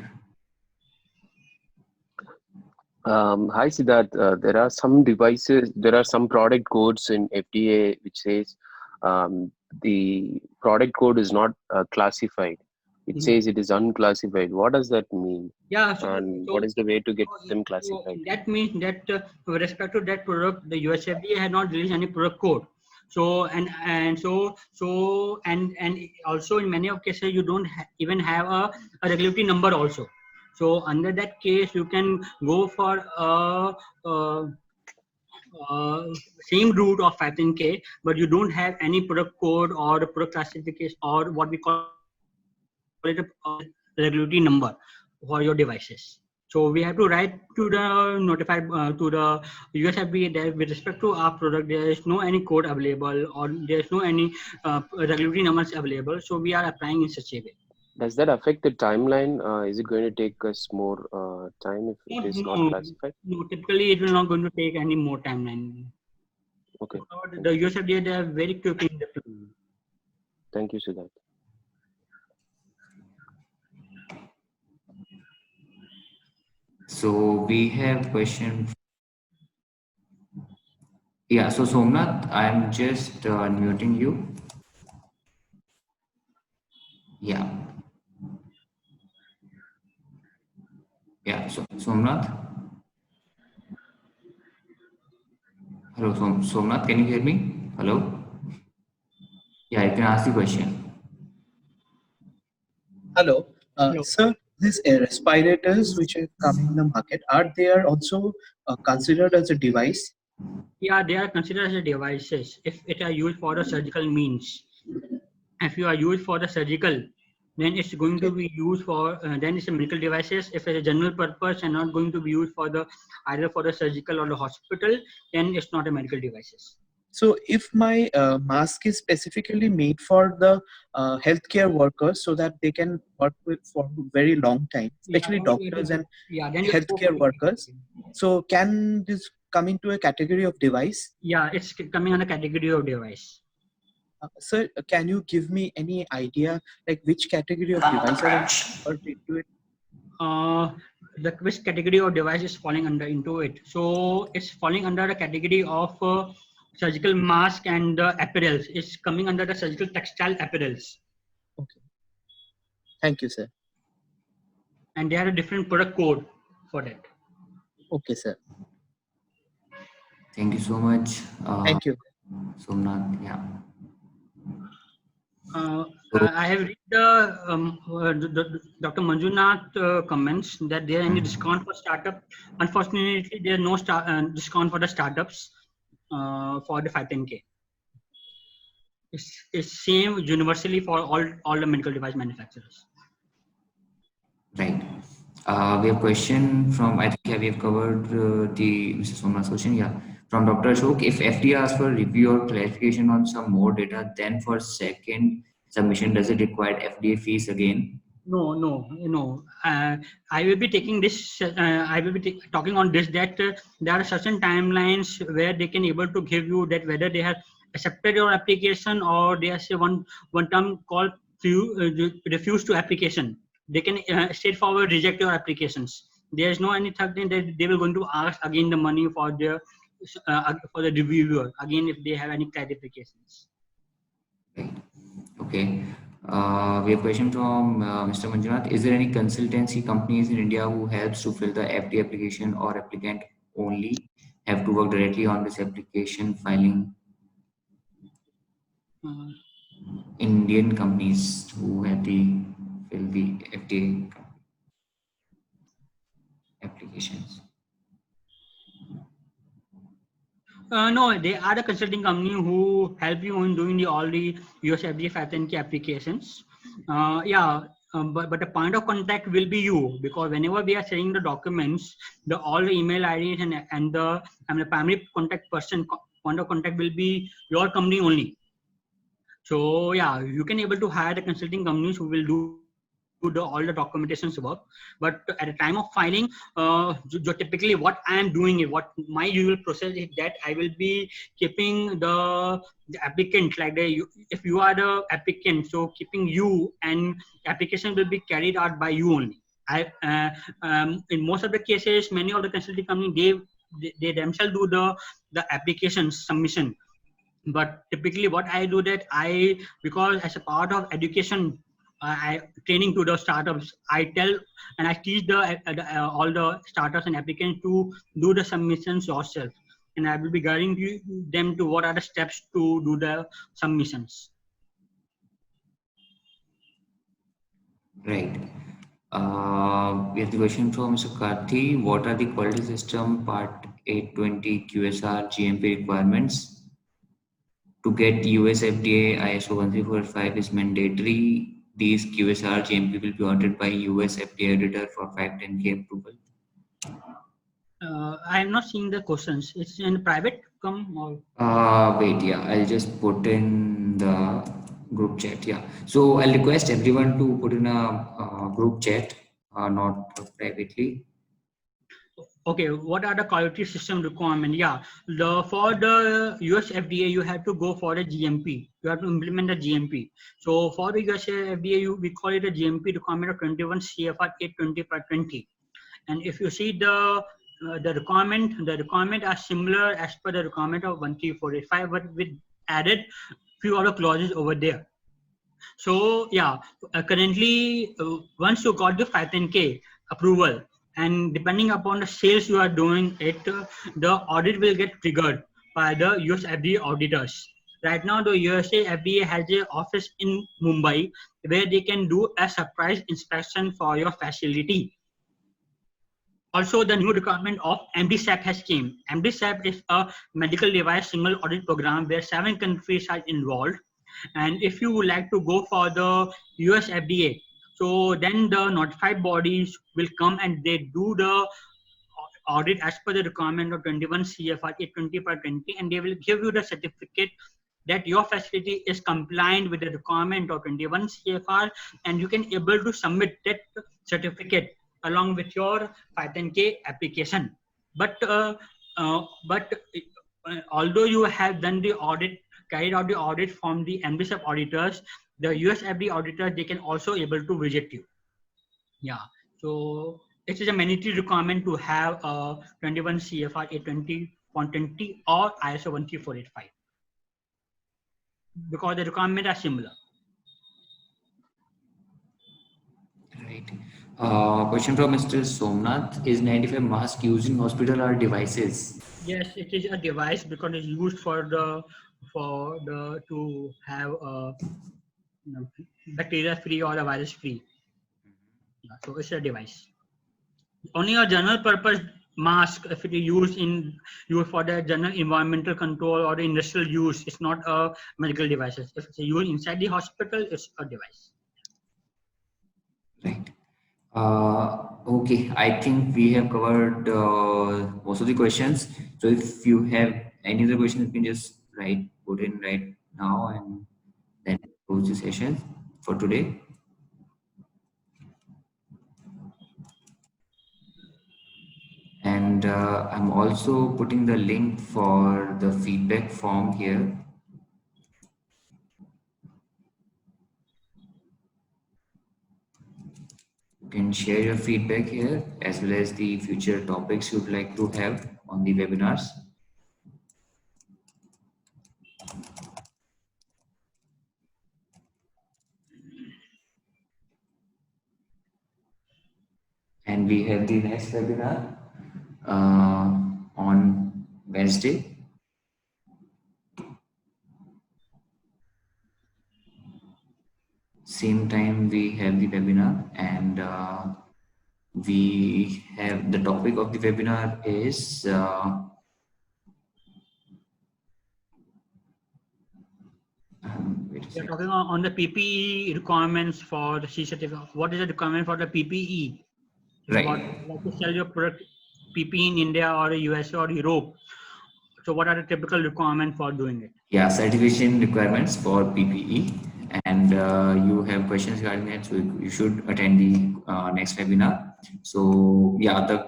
Hi Siddharth, there are some devices, there are some product codes in FDA which says the product code is not classified. It says it is unclassified. What does that mean? Yeah. And what is the way to get them So classified? that means that with respect to that product, the US FDA had not released any product code. So and also in many of cases you don't even have a regulatory number also. So under that case, you can go for same route of 510K, but you don't have any product code or the product classification or what we call it a regulatory number for your devices. So we have to write to the notified to the US FDA that with respect to our product, there is no any code available or there is no any regulatory numbers available. So we are applying in such a way. Does that affect the timeline? Is it going to take us more time if it is not classified? No, typically it will not going to take any more timeline. Okay. The US FDA, they are very quick in the. Thank you, Siddharth. So we have question. Yeah. So Somnath, I'm just unmuting you. Yeah. Yeah. So Somnath. Hello, Somnath. Can you hear me? Hello. Yeah, you can ask the question. Hello. Hello. Sir, these respirators which are coming in the market, are they also considered as a device? Yeah, they are considered as devices if it are used for the surgical means. If you are used for the surgical, then it's going to be used for then it's a medical devices. If it's a general purpose and not going to be used for the either for the surgical or the hospital, then it's not a medical devices. So if my mask is specifically made for the healthcare workers so that they can work with for very long time, especially doctors and then you healthcare workers, so can this come into a category of device? Yeah, it's coming on the category of device. Sir, can you give me any idea like which category of device are into it? Which category of device is falling under into it? So it's falling under the category of surgical mask and apparels. It's coming under the surgical textile apparels. Okay. Thank you, sir. And they have a different product code for that. Okay, sir. Thank you so much. Thank you. Somnath, yeah. I have read the Dr. Manjunath comments that there is any discount for startup. Unfortunately, there is no discount for the startups for the 510K. It's same universally for all the medical device manufacturers. Right. We have a question from, I think we have covered the Mr. Somnath's question. Yeah. From Dr. Ashok, if FDA asks for review or clarification on some more data, then for second submission, does it require FDA fees again? No. I will be taking this. I will be talking on this that there are certain timelines where they can able to give you that whether they have accepted your application or they have say one term called refuse to application. They can straightforward reject your applications. There is no any third thing that they will going to ask again the money for the reviewer again if they have any clarifications. Right. Okay. We have a question from Mr. Manjunath. Is there any consultancy companies in India who helps to fill the FDA application or applicant only have to work directly on this application filing? Indian companies who have to fill the FDA applications. No, they are the consulting company who help you in doing all the US FDA 510K applications. But the point of contact will be you, because whenever we are sending the documents, all the email IDs and the primary contact person point of contact will be your company only. So yeah, you can able to hire the consulting companies who will do all the documentations work, but at the time of filing, typically what I am doing is what my usual process is that I will be keeping the applicant like if you are the applicant, so keeping you and application will be carried out by you only. In most of the cases, many of the consulting companies they themselves do the application submission, but typically what I do that because as a part of education. I training to the startups. I tell and I teach all the startups and applicants to do the submissions yourself, and I will be guiding them to what are the steps to do the submissions. Right. We have the question from Mr. Karthi. What are the quality system part 820 QSR GMP requirements? To get US FDA ISO 13485 is mandatory. These QSR GMP will be audited by US FDA auditor for 510K approval. I am not seeing the questions. It's in private or? Wait, yeah, I'll just put in the group chat. Yeah, so I'll request everyone to put in a group chat, not privately. Okay, what are the quality system requirement? Yeah, for the US FDA, you have to go for the GMP. You have to implement the GMP. So for the US FDA, we call it a GMP requirement of 21 CFR 820/20. And if you see the requirement are similar as per the requirement of 13485, but with added few other clauses over there. So yeah, currently once you got the 510K approval, and depending upon the sales you are doing it, the audit will get triggered by the US FDA auditors. Right now, the USA FDA has an office in Mumbai where they can do a surprise inspection for your facility. Also, the new requirement of MDSAP has came. MDSAP is a medical device single audit program where 7 countries are involved. And if you would like to go for the US FDA, So then the notified bodies will come and they do the audit as per the requirement of 21 CFR 820/20, and they will give you the certificate that your facility is compliant with the requirement of 21 CFR, and you can able to submit that certificate along with your 510K application. But although you have done the audit, carried out the audit from the NBSF auditors, the USFDA auditors, they can also able to visit you. Yeah. So it is a mandatory requirement to have a 21 CFR 820/20 or ISO 13485 because the requirements are similar. Right. Question from Mr. Somnath: Is 95 mask used in hospital or devices? Yes, it is a device because it's used for the to have a bacteria free or a virus free. Yeah, so it's a device. Only a general purpose mask, if it is used for the general environmental control or industrial use, it's not a medical device. If it's used inside the hospital, it's a device. Right. Okay, I think we have covered most of the questions. So if you have any other questions, you can just put in right now, and then close the session for today. And I'm also putting the link for the feedback form here. You can share your feedback here as well as the future topics you'd like to have on the webinars. And we have the next webinar on Wednesday. Same time we have the webinar, and we have the topic of the webinar is We are talking on the PPE requirements for the C certificate. What is the requirement for the PPE? right. Like to sell your product PPE in India or US or Europe. So what are the typical requirements for doing it? Yeah, certification requirements for PPE, and you have questions regarding that, so you should attend the next webinar. So yeah,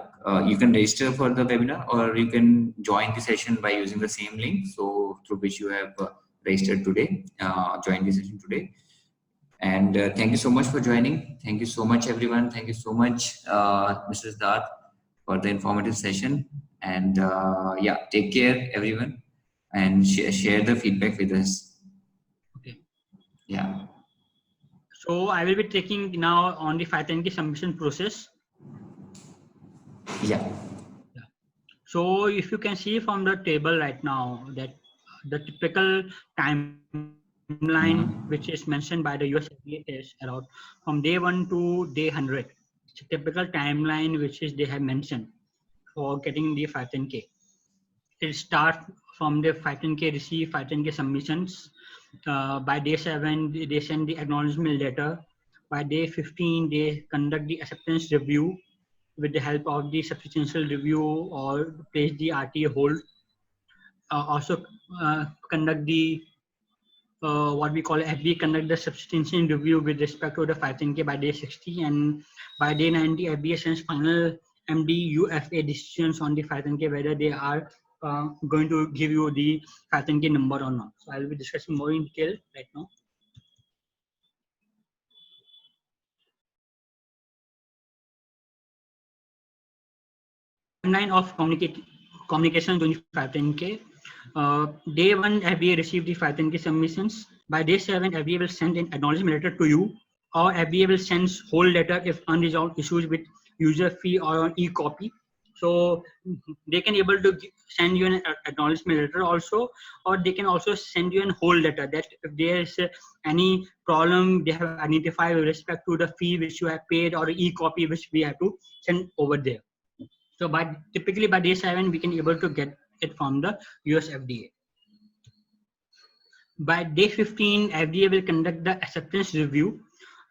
you can register for the webinar, or you can join the session by using the same link, so through which you have registered today. Join the session today. And thank you so much for joining. Thank you so much, everyone. Thank you so much, Mr. Siddharth, for the informative session. And yeah, take care, everyone, and share the feedback with us. Okay. Yeah. So I will be taking now on the 510K submission process. Yeah. So if you can see from the table right now that the typical timeline which is mentioned by the USFDA is around from day 1 to day 100. It's a typical timeline which is they have mentioned for getting the 510K. It starts from the 510K receive 510K submissions. By day 7, they send the acknowledgement letter. By day 15, they conduct the acceptance review with the help of the substantial review or place the RTA hold. Also conduct the what we call FDA conduct the substantial review with respect to the 510K by day 60, and by day 90 FDA sends final MD UFA decisions on the 510K whether they are going to give you the 510K number or not. So I will be discussing more in detail right now. Timeline of communication during 510K. Day 1, FDA received the 510K submissions. By day 7, FDA will send an acknowledgement letter to you, or FDA will send whole letter if unresolved issues with user fee or an e-copy. So they can able to send you an acknowledgement letter also, or they can also send you a whole letter that if there is any problem they have identified with respect to the fee which you have paid or e-copy which we have to send over there. So typically by day 7, we can able to get it from the US FDA. By day 15, FDA will conduct the acceptance review.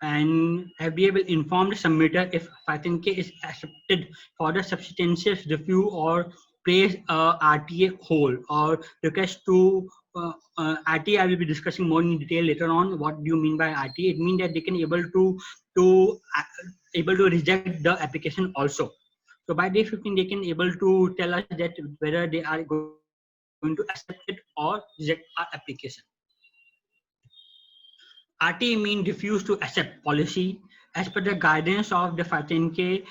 and FDA will inform the submitter if 510K is accepted for the substantive review or place RTA hold or request to RTA. I will be discussing more in detail later on. What do you mean by RTA? It means that they can able to reject the application also. So by day 15, they can able to tell us that whether they are going to accept it or reject our application. RTA means refuse to accept policy. As per the guidance of the 510K,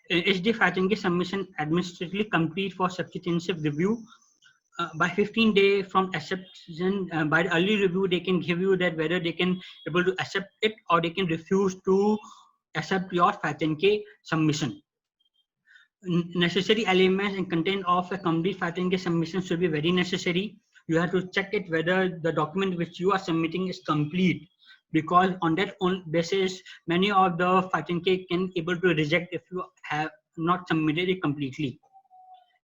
is the 510K submission administratively complete for substantive review? By 15 days from acceptance, by the early review, they can give you that whether they can able to accept it or they can refuse to accept your 510K submission. Necessary elements and content of a complete 510K submission should be very necessary. You have to check it whether the document which you are submitting is complete, because on that basis, many of the 510K can able to reject if you have not submitted it completely.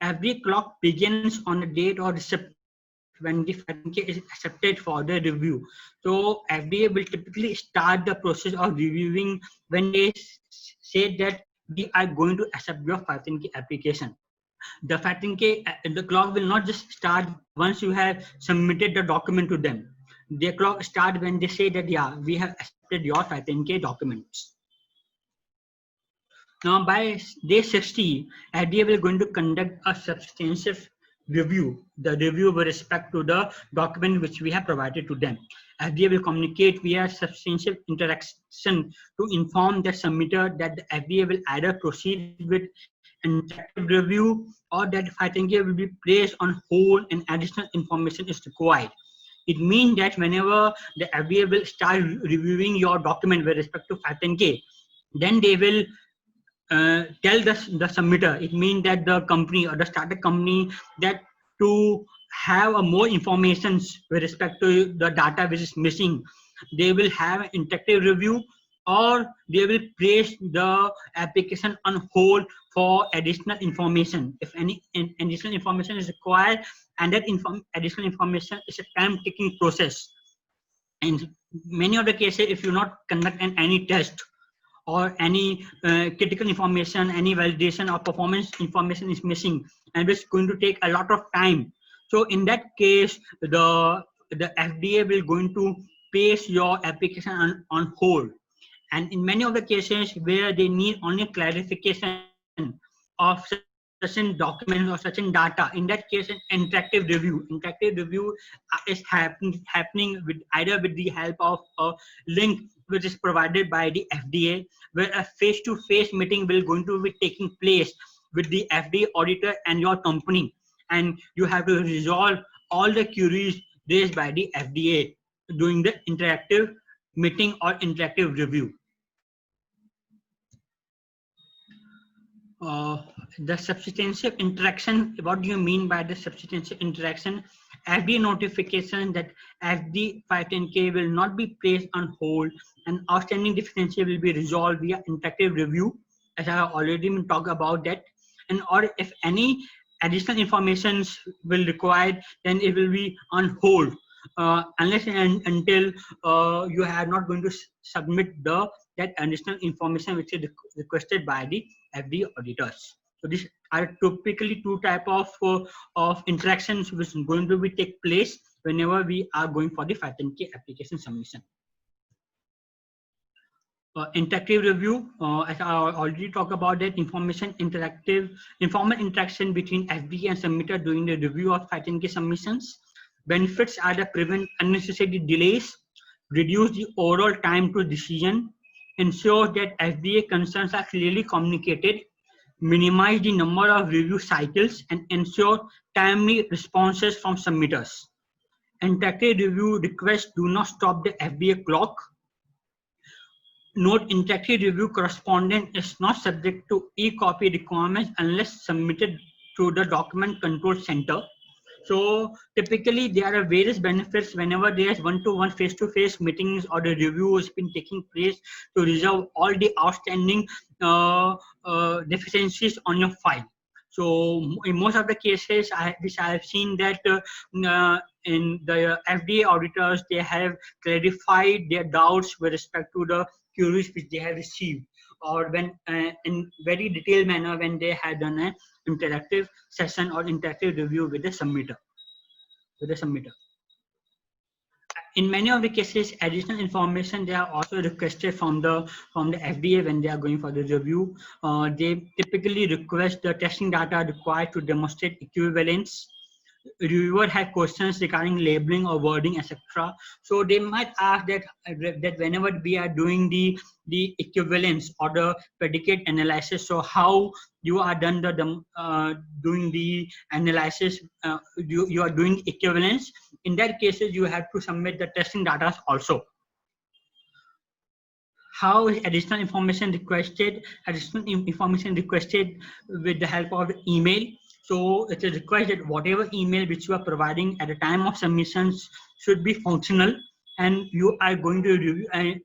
Every clock begins on the date or receipt when the 510K is accepted for the review. So FDA will typically start the process of reviewing when they say that we are going to accept your 510K application. The 510K, the clock will not just start once you have submitted the document to them. The clock starts when they say that, yeah, we have accepted your 510K documents. Now by day 60, FDA will going to conduct a substantive review, the review with respect to the document which we have provided to them. FDA will communicate via substantive interaction to inform the submitter that the FDA will either proceed with interactive review or that 510K will be placed on hold and additional information is required. It means that whenever the FDA will start reviewing your document with respect to 510K, then they will tell the submitter. It means that the company or the startup company that to have a more information with respect to the data which is missing, they will have an interactive review or they will place the application on hold for additional information. If any additional information is required, and that additional information is a time-taking process. In many of the cases, if you not conduct any test or any critical information, any validation or performance information is missing, and it's going to take a lot of time. So in that case, the FDA will going to place your application on hold. And in many of the cases where they need only clarification of certain documents or certain data, in that case, an interactive review is happening with either with the help of a link which is provided by the FDA, where a face-to-face meeting will going to be taking place with the FDA auditor and your company, and you have to resolve all the queries raised by the FDA during the interactive meeting or interactive review. The substantive interaction, what do you mean by the substantive interaction? FDA notification that FDA 510K will not be placed on hold and outstanding deficiency will be resolved via interactive review, as I have already talked about that. And or if any additional information will required, then it will be on hold unless and until you are not going to submit that additional information which is requested by the FDA auditors. So these are typically two type of interactions which is going to be take place whenever we are going for the 510K application submission. Interactive review, as I already talked about that, informal interaction between FDA and submitter during the review of 510K submissions. Benefits are to prevent unnecessary delays, reduce the overall time to decision, ensure that FDA concerns are clearly communicated, minimize the number of review cycles, and ensure timely responses from submitters. Interactive review requests do not stop the FDA clock. Note, interactive review correspondence is not subject to e-copy requirements unless submitted through the document control center. So typically there are various benefits whenever there is one-to-one face-to-face meetings or the review has been taking place to resolve all the outstanding deficiencies on your file. So in most of the cases, which I have seen that in the FDA auditors, they have clarified their doubts with respect to the queries which they have received, or when in very detailed manner when they had done an interactive session or interactive review with the submitter. In many of the cases, additional information they are also requested from the FDA when they are going for the review. They typically request the testing data required to demonstrate equivalence. Reviewer have questions regarding labeling or wording, etc. So they might ask that whenever we are doing the equivalence or the predicate analysis, so how you are done doing the analysis, you are doing equivalence. In that cases, you have to submit the testing data also. How is additional information requested? Additional information requested with the help of email. So it is required that whatever email which you are providing at the time of submissions should be functional, and you are going to review and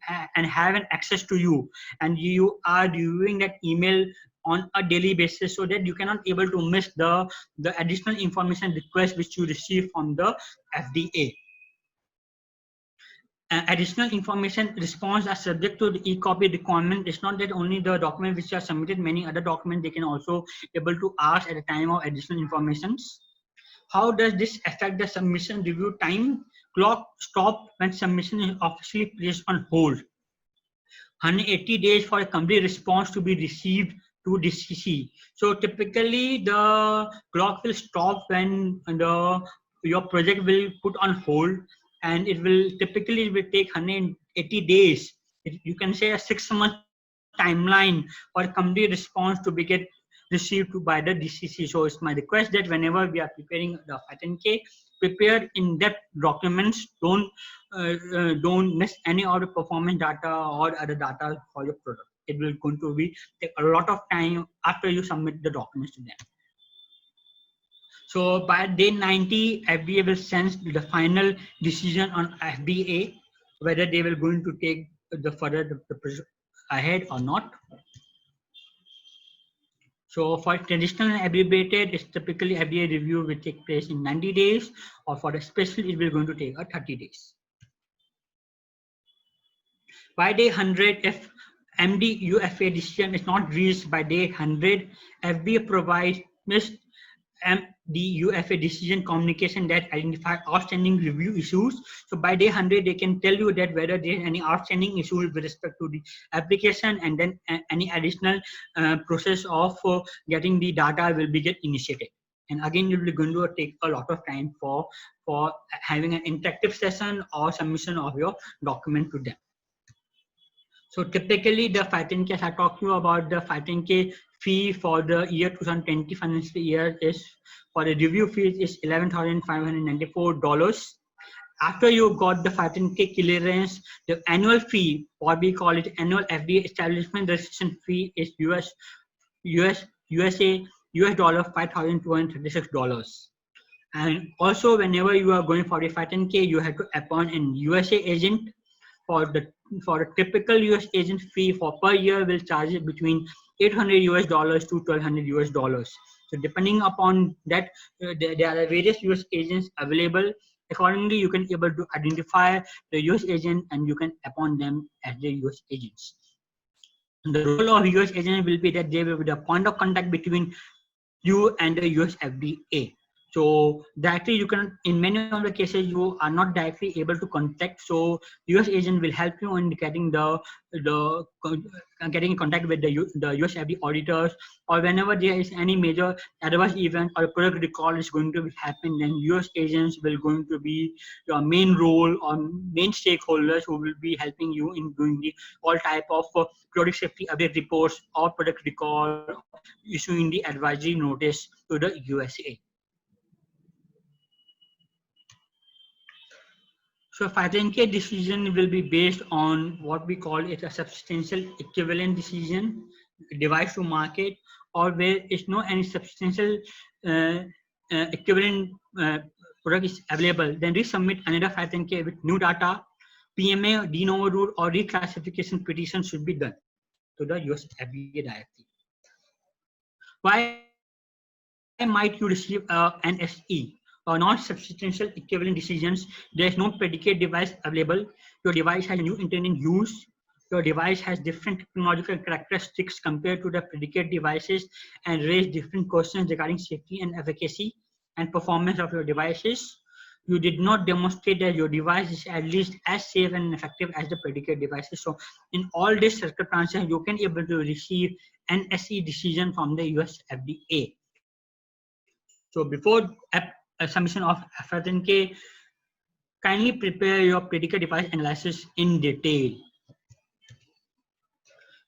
have an access to you, and you are reviewing that email on a daily basis, so that you cannot able to miss the additional information request which you receive from the FDA. Additional information response are subject to the e-copy requirement. It's not that only the document which are submitted, many other documents they can also able to ask at the time of additional informations. How does this affect the submission review time? Clock stop when submission is officially placed on hold. 180 days for a complete response to be received to DCC. So typically the clock will stop when your project will put on hold, and it will typically take 180 days. You can say a 6-month timeline for a complete response to be get received by the DCC. So it's my request that whenever we are preparing the 510K, prepare in-depth documents. Don't miss any other performance data or other data for your product. It will going to be take a lot of time after you submit the documents to them. So by day 90, FDA will send the final decision on FDA whether they will going to take the further the ahead or not. So for traditional and abbreviated, it's typically FDA review will take place in 90 days, or for the special, it will going to take 30 days. By day 100, if MD UFA decision is not reached by day 100, FDA provides missed MD UFA decision communication that identify outstanding review issues. So by day 100, they can tell you that whether there is any outstanding issues with respect to the application, and then any additional process of getting the data will be get initiated. And again, it will going to take a lot of time for having an interactive session or submission of your document to them. So typically the 510K, as I talked to you about the 510K fee for the year 2020 financial year is, for the review fee is $11,594. After you got the 510K clearance, the annual fee, what we call it annual FDA establishment registration fee, is US dollar $5,236. And also whenever you are going for the 510K, you have to appoint an USA agent. For a typical US agent fee for per year will charge it between $800 to $1,200. So depending upon that, there are various US agents available. Accordingly, you can able to identify the US agent and you can appoint them as the US agents. And the role of US agent will be that they will be the point of contact between you and the US FDA. So directly you can, in many of the cases, you are not directly able to contact. So US agent will help you in getting getting in contact with the US FDA auditors, or whenever there is any major adverse event or product recall is going to happen, then US agents will going to be your main role or main stakeholders who will be helping you in doing the all type of product safety update reports or product recall, issuing the advisory notice to the USA. So 510K decision will be based on what we call it a substantial equivalent decision, device to market, or where is no any substantial equivalent product is available. Then resubmit another 510K with new data. PMA, de novo rule, or reclassification petition should be done to the US FDA directly. Why might you receive an SE or non-substantial equivalent decisions? There is no predicate device available. Your device has a new intended use. Your device has different technological characteristics compared to the predicate devices and raise different questions regarding safety and efficacy and performance of your devices. You did not demonstrate that your device is at least as safe and effective as the predicate devices. So in all these circumstances, you can able to receive an SE decision from the US FDA. So before submission of FRNK, kindly prepare your predicate device analysis in detail.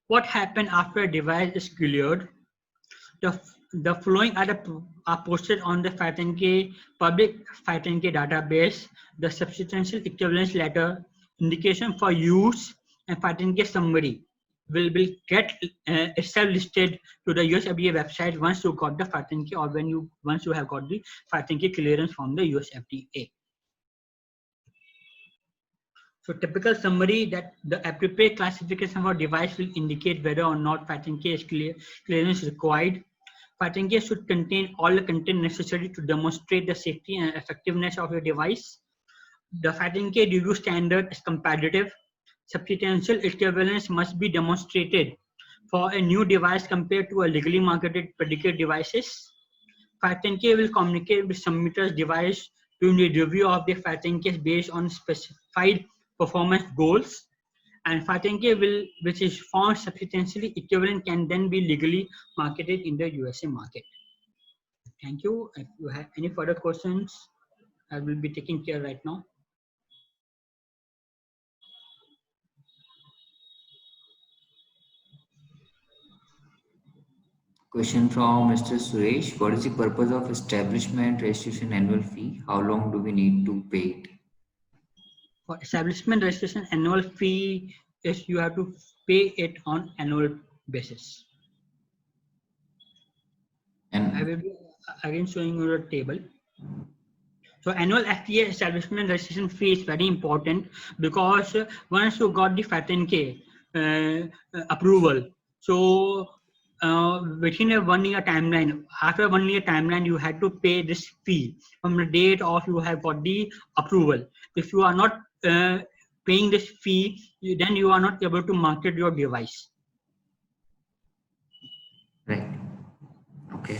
What happened after a device is cleared? The following are posted on the 510K public 510K database: the substantial equivalence letter, indication for use, and 510K summary will get itself listed to the US FDA website once you got the 510K or once you have got the 510K clearance from the US FDA. So typical summary that the appropriate classification for device will indicate whether or not 510K is clearance required. 510K should contain all the content necessary to demonstrate the safety and effectiveness of your device. The 510K review standard is comparative. Substantial equivalence must be demonstrated for a new device compared to a legally marketed predicate devices. 510K will communicate with submitter's device during the review of the 510K based on specified performance goals. And 510K which is found substantially equivalent, can then be legally marketed in the USA market. Thank you. If you have any further questions, I will be taking care right now. Question from Mr. Suresh. What is the purpose of establishment registration annual fee? How long do we need to pay it? For establishment registration annual fee is you have to pay it on annual basis. And I will be again showing you the table. So annual FDA establishment registration fee is very important because once you got the 510K approval, so within a 1 year timeline, after 1 year timeline, you had to pay this fee from the date of you have got the approval. If you are not paying this fee, then you are not able to market your device. Right. Okay.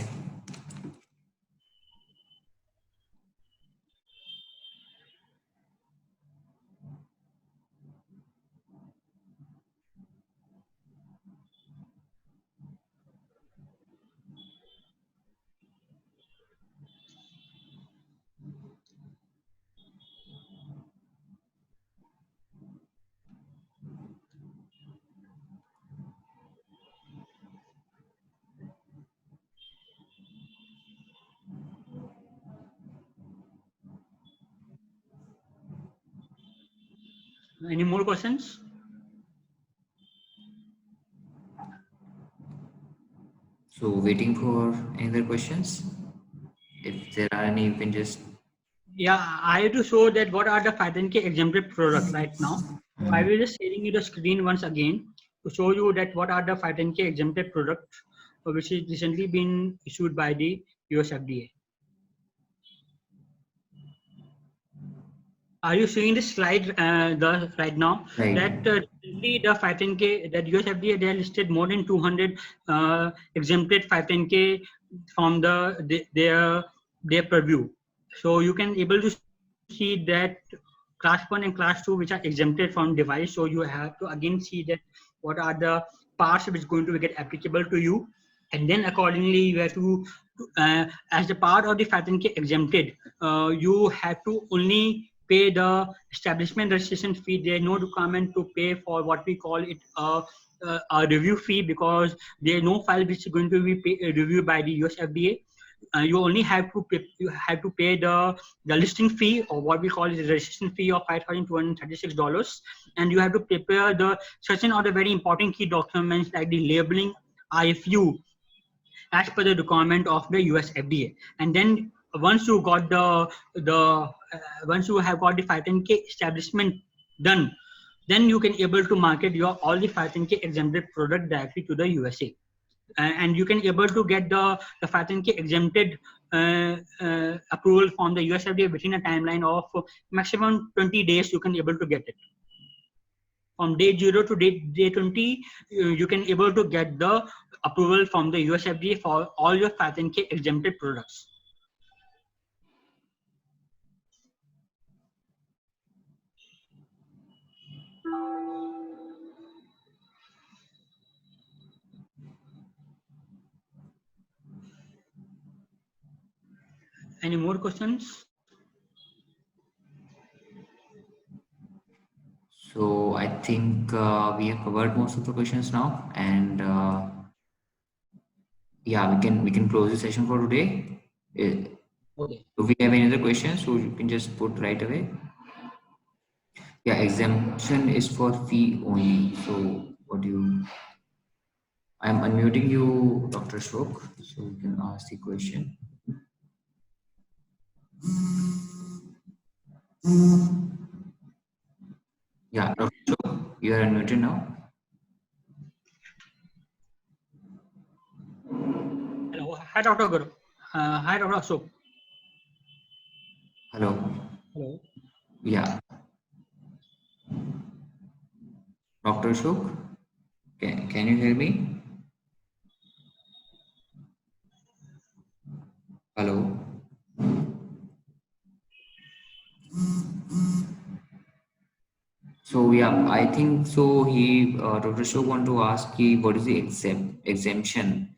Any more questions? So waiting for any other questions. If there are any, you can just. Yeah, I have to show that what are the 510K exempted products right now. So I will just sharing you the screen once again to show you that what are the 510K exempted products which is recently been issued by the US FDA. Are you seeing this slide right now? Right. That the 510K, that US FDA, they listed more than 200 exempted 510K from their purview. So you can able to see that class 1 and class 2 which are exempted from device. So you have to again see that what are the parts which is going to get applicable to you, and then accordingly you have to as the part of the 510K exempted, you have to only pay the establishment registration fee. There is no requirement to pay for what we call it a review fee, because there is no file which is going to be reviewed by the US FDA. You only have to pay the listing fee, or what we call it the registration fee of $5,236, and you have to prepare the certain other very important key documents like the labeling, IFU, as per the requirement of the US FDA. And then once you got once you have got the 510K establishment done, then you can able to market your all the 510K exempted product directly to the USA. and you can able to get the 510K exempted approval from the US FDA within a timeline of maximum 20 days. You can able to get it. From day 0 to day 20, you can able to get the approval from the US FDA for all your 510K exempted products. Any more questions? So I think we have covered most of the questions now, and yeah, we can close the session for today. Okay. If we have any other questions, so you can just put right away. Yeah, exemption is for fee only. So what do you? I'm unmuting you, Dr. Shok, so you can ask the question. Yeah, Dr. Shok, you are unmuted now. Hello. Hi, Dr. Guru. Hi, Dr. Ashok. Hello. Hello. Yeah. Dr. Shok, can you hear me? Hello. So yeah, I think so. Dr. Shok want to ask what is the exemption?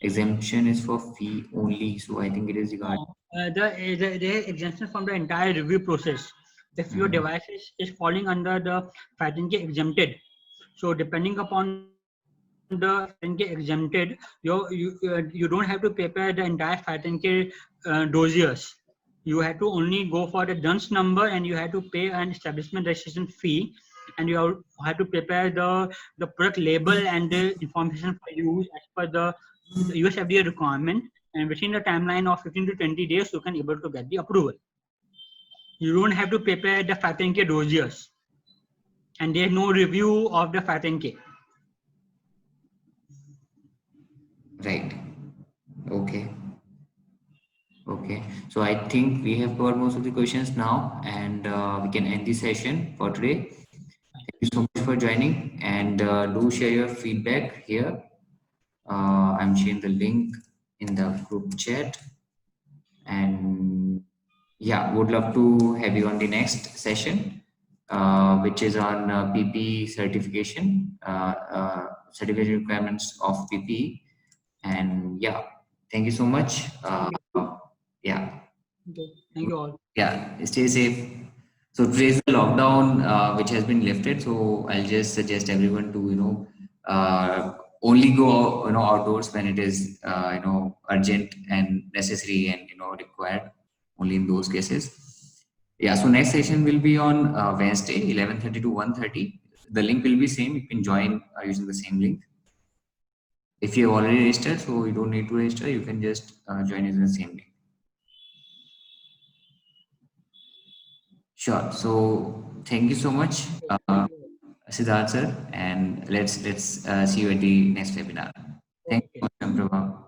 Exemption is for fee only. So I think it is regarding. The exemption from the entire review process. If your device is falling under the 510K exempted, so depending upon the 510K exempted, you don't have to prepare the entire 510K dossiers. You have to only go for the DUNS number, and you have to pay an establishment registration fee, and you have to prepare the product label and the information for use as per the US FDA requirement. And within the timeline of 15 to 20 days, you can able to get the approval. You don't have to prepare the 510K dossiers, and there's no review of the 510K. Right. Okay. Okay. So I think we have covered most of the questions now, and we can end the session for today. Thank you so much for joining, and do share your feedback here. I'm sharing the link in the group chat, and yeah, would love to have you on the next session, which is on PP certification, certification requirements of PP. And yeah, thank you so much. Yeah. Okay. Thank you all. Yeah, stay safe. So today's the lockdown which has been lifted. So I'll just suggest everyone to only go outdoors when it is urgent and necessary and required. Only in those cases. Yeah. So next session will be on Wednesday, 11:30 to 1:30. The link will be same. You can join using the same link. If you have already registered, so you don't need to register. You can just join using the same link. Sure. So thank you so much, Siddharth sir, and let's see you at the next webinar. Thank you, Prabha.